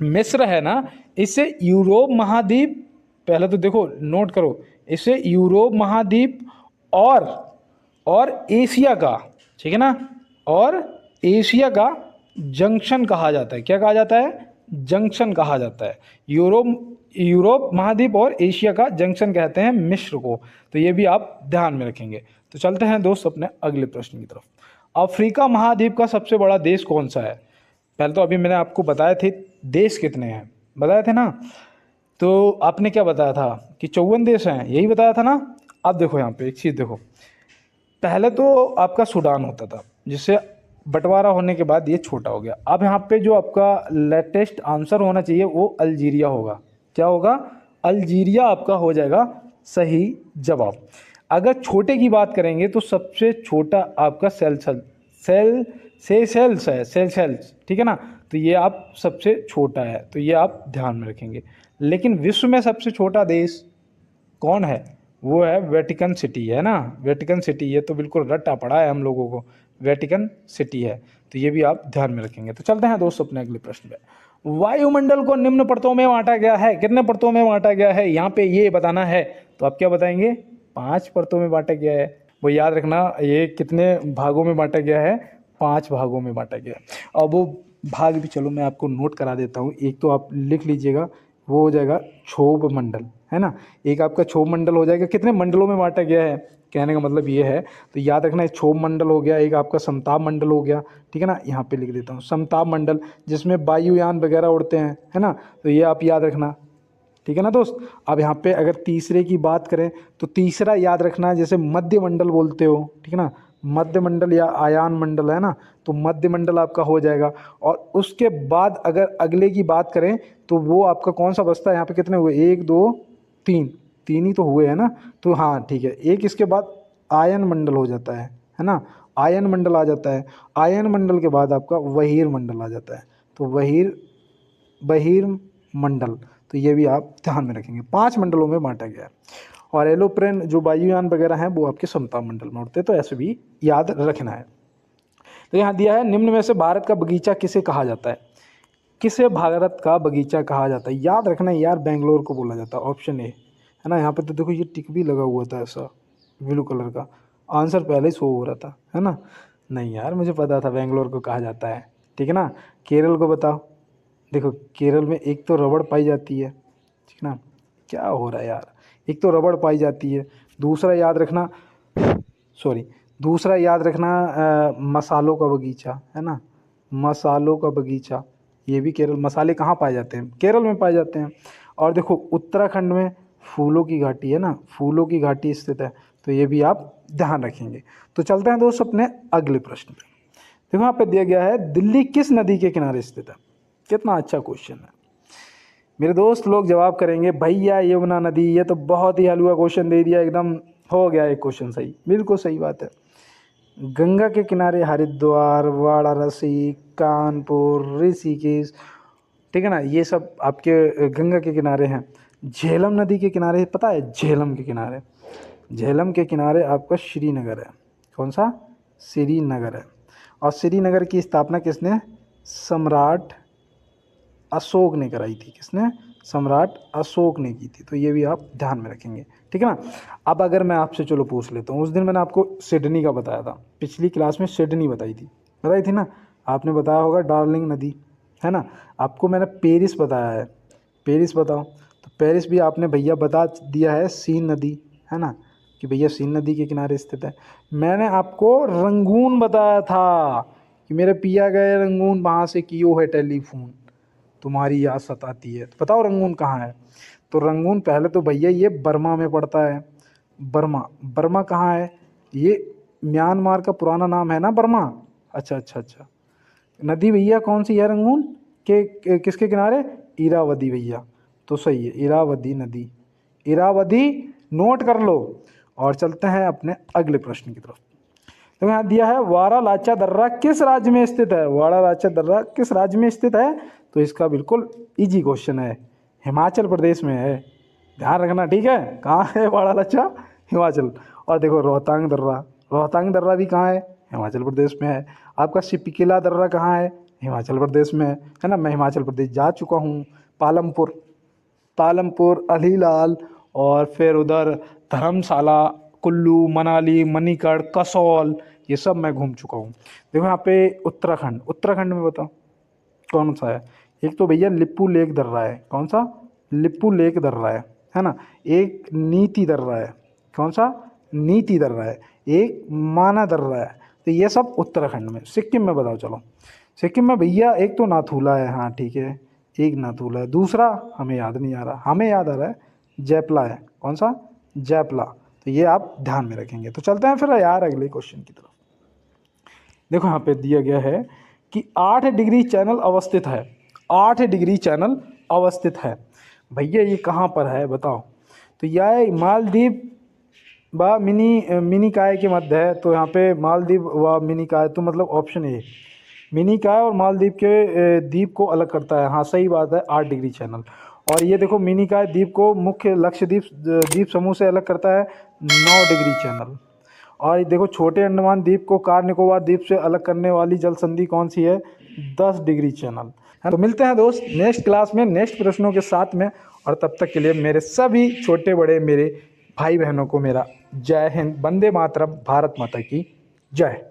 मिस्र है ना, इसे यूरोप महाद्वीप, पहले तो देखो नोट करो, इसे यूरोप महाद्वीप और एशिया का, ठीक है ना, और एशिया का जंक्शन कहा जाता है। क्या कहा जाता है? जंक्शन कहा जाता है। यूरोप महाद्वीप और एशिया का जंक्शन कहते हैं मिस्र को। तो ये भी आप ध्यान में रखेंगे। तो चलते हैं दोस्त अपने अगले प्रश्न की तरफ। अफ्रीका महाद्वीप का सबसे बड़ा देश कौन सा है? पहले तो अभी मैंने आपको बताए थे देश कितने हैं, बताए थे ना। तो आपने क्या बताया था कि 54 देश हैं, यही बताया था ना। अब देखो यहाँ पे एक चीज़ देखो, पहले तो आपका सूडान होता था, जिससे बंटवारा होने के बाद ये छोटा हो गया। अब यहाँ पे जो आपका लेटेस्ट आंसर होना चाहिए वो अल्जीरिया होगा। क्या होगा? अल्जीरिया आपका हो जाएगा सही जवाब। अगर छोटे की बात करेंगे तो सबसे छोटा आपका सेशेल्स है, सेशेल्स, ठीक है ना। तो ये आप सबसे छोटा है, तो ये आप ध्यान में रखेंगे। लेकिन विश्व में सबसे छोटा देश कौन है? वो है वेटिकन सिटी, है ना। वेटिकन सिटी, ये तो बिल्कुल रट्टा पड़ा है हम लोगों को, वेटिकन सिटी है। तो ये भी आप ध्यान में रखेंगे। तो चलते हैं दोस्तों अपने अगले प्रश्न पे। वायुमंडल को निम्न परतों में बांटा गया है। कितने परतों में बांटा गया है यहाँ पे ये बताना है। तो आप क्या बताएंगे? 5 परतों में बांटा गया है। वो याद रखना, ये कितने भागों में बांटा गया है? 5 भागों में बांटा गया है। अब वो भाग भी चलो मैं आपको नोट करा देता हूँ। एक तो आप लिख लीजिएगा, वो हो जाएगा क्षोभ मंडल, है ना। एक आपका क्षोभ मंडल हो जाएगा। कितने मंडलों में बांटा गया है कहने का मतलब ये है, तो याद रखना क्षोभ मंडल हो गया, एक आपका समताप मंडल हो गया, ठीक है ना। यहाँ पे लिख देता हूँ समताप मंडल, जिसमें वायुयान वगैरह उड़ते हैं, है ना। तो ये आप याद रखना, ठीक है ना दोस्त। अब यहाँ पे अगर तीसरे की बात करें तो तीसरा याद रखना है, जैसे मध्य मंडल बोलते हो, ठीक है ना, मध्य मंडल या आयान मंडल, है ना। तो मध्य मंडल आपका हो जाएगा। और उसके बाद अगर अगले की बात करें तो वो आपका कौन सा बचता है? यहाँ पे कितने हुए? 1 2 3, 3 ही तो हुए, है ना। तो हाँ ठीक है, एक इसके बाद आयन मंडल हो जाता है ना। आयन मंडल आ जाता है। आयन मंडल के बाद आपका वहीर मंडल आ जाता है। तो वहीर मंडल, तो ये भी आप ध्यान में रखेंगे। 5 मंडलों में बांटा गया है। और एलोप्रेन जो वायुयान वगैरह हैं वो आपके समताप मंडल में उड़ते हैं। तो ऐसे भी याद रखना है। तो यहाँ दिया है निम्न में से भारत का बगीचा किसे कहा जाता है? किसे भारत का बगीचा कहा जाता है? याद रखना है यार, बेंगलोर को बोला जाता है, ऑप्शन ए, है ना। यहाँ पे तो देखो ये टिक भी लगा हुआ था ऐसा ब्लू कलर का, आंसर पहले ही शो हो रहा था, है ना। नहीं यार मुझे पता था बेंगलोर को कहा जाता है, ठीक है ना। केरल को बताओ। देखो केरल में एक तो रबड़ पाई जाती है, ठीक है ना। क्या हो रहा है यार, एक तो रबड़ पाई जाती है, दूसरा याद रखना मसालों का बगीचा, है ना, मसालों का बगीचा, ये भी केरल। मसाले कहाँ पाए जाते हैं? केरल में पाए जाते हैं। और देखो उत्तराखंड में फूलों की घाटी, है ना, फूलों की घाटी स्थित है। तो ये भी आप ध्यान रखेंगे। तो चलते हैं दोस्त अपने अगले प्रश्न पे। देखो यहाँ पे दिया गया है दिल्ली किस नदी के किनारे स्थित है? कितना अच्छा क्वेश्चन है मेरे दोस्त। लोग जवाब करेंगे भैया यमुना नदी। ये तो बहुत ही हलवा क्वेश्चन दे दिया एकदम, हो गया एक क्वेश्चन सही, बिल्कुल सही बात है। गंगा के किनारे हरिद्वार, वाराणसी, कानपुर, ऋषिकेश, ठीक है ना, ये सब आपके गंगा के किनारे हैं। झेलम नदी के किनारे पता है, झेलम के किनारे, झेलम के किनारे आपका श्रीनगर है। कौन सा? श्रीनगर है। और श्रीनगर की स्थापना किसने? सम्राट अशोक ने कराई थी। किसने? सम्राट अशोक ने की थी। तो ये भी आप ध्यान में रखेंगे, ठीक है ना। अब अगर मैं आपसे चलो पूछ लेता हूँ, उस दिन मैंने आपको सिडनी का बताया था, पिछली क्लास में सिडनी बताई थी ना। आपने बताया होगा डार्लिंग नदी, है ना। आपको मैंने पेरिस बताया है, पेरिस बताओ। तो पेरिस भी आपने भैया बता दिया है, सीन नदी, है ना, कि भैया सीन नदी के किनारे स्थित है। मैंने आपको रंगून बताया था कि मेरे पिया गए रंगून, वहाँ से कियो है टेलीफोन, तुम्हारी याद सताती है। तो बताओ रंगून कहाँ है? तो रंगून पहले तो भैया ये बर्मा में पड़ता है। बर्मा, बर्मा कहाँ है? ये म्यांमार का पुराना नाम है ना बर्मा। अच्छा अच्छा अच्छा। नदी भैया कौन सी है रंगून किसके किनारे? इरावदी भैया। तो सही है, इरावदी नदी, इरावदी, नोट कर लो। और चलते हैं अपने अगले प्रश्न की तरफ। तो यहाँ दिया है वारालाचा दर्रा किस राज्य में स्थित है? वारालाचा दर्रा किस राज्य में स्थित है? तो इसका बिल्कुल इजी क्वेश्चन है, हिमाचल प्रदेश में है। ध्यान रखना, ठीक है। कहाँ है वारालाचा? हिमाचल। और देखो रोहतांग दर्रा, रोहतांग दर्रा भी कहाँ है? हिमाचल प्रदेश में है। आपका सिपकिला दर्रा कहाँ है? हिमाचल प्रदेश में है ना। मैं हिमाचल प्रदेश जा चुका हूँ, पालमपुर, पालमपुर, अलीलाल, और फिर उधर धर्मशाला, कुल्लू, मनाली, मणिकर्ण, कसौल, ये सब मैं घूम चुका हूँ। देखो यहाँ पे उत्तराखंड, उत्तराखंड में बताओ कौन सा है? एक तो भैया लिप्पू लेक दर्रा है। कौन सा? लिप्पू लेक दर्रा है ना। एक नीति दर्रा है। कौन सा? नीति दर्रा है। एक माना दर्रा है। तो ये सब उत्तराखंड में। सिक्किम में बताओ चलो। सिक्किम में भैया एक तो नाथूला है, हाँ ठीक है, एक नाथूला है। दूसरा हमें याद नहीं आ रहा, हमें याद आ रहा है जैपला है। कौन सा? जैपला। तो ये आप ध्यान में रखेंगे। तो चलते हैं फिर यार अगले क्वेश्चन की तरफ। देखो यहाँ पे दिया गया है कि 8 डिग्री चैनल अवस्थित है, 8 डिग्री चैनल अवस्थित है। भैया ये कहाँ पर है बताओ? तो यह मालदीव व मिनिकाय के मध्य है। तो यहाँ पे मालदीव व मिनिकाय, तो मतलब ऑप्शन ए, मिनिकाय और मालदीव के द्वीप को अलग करता है। हाँ सही बात है, 8 डिग्री चैनल। और ये देखो मिनिकाय द्वीप को मुख्य लक्षद्वीप द्वीप समूह से अलग करता है 9 डिग्री चैनल। और ये देखो छोटे अंडमान द्वीप को कार निकोबार द्वीप से अलग करने वाली जल संधि कौन सी है? 10 डिग्री चैनल है। तो मिलते हैं दोस्त नेक्स्ट क्लास में नेक्स्ट प्रश्नों के साथ में। और तब तक के लिए मेरे सभी छोटे बड़े मेरे भाई बहनों को मेरा जय हिंद, वंदे मातरम, भारत माता की जय।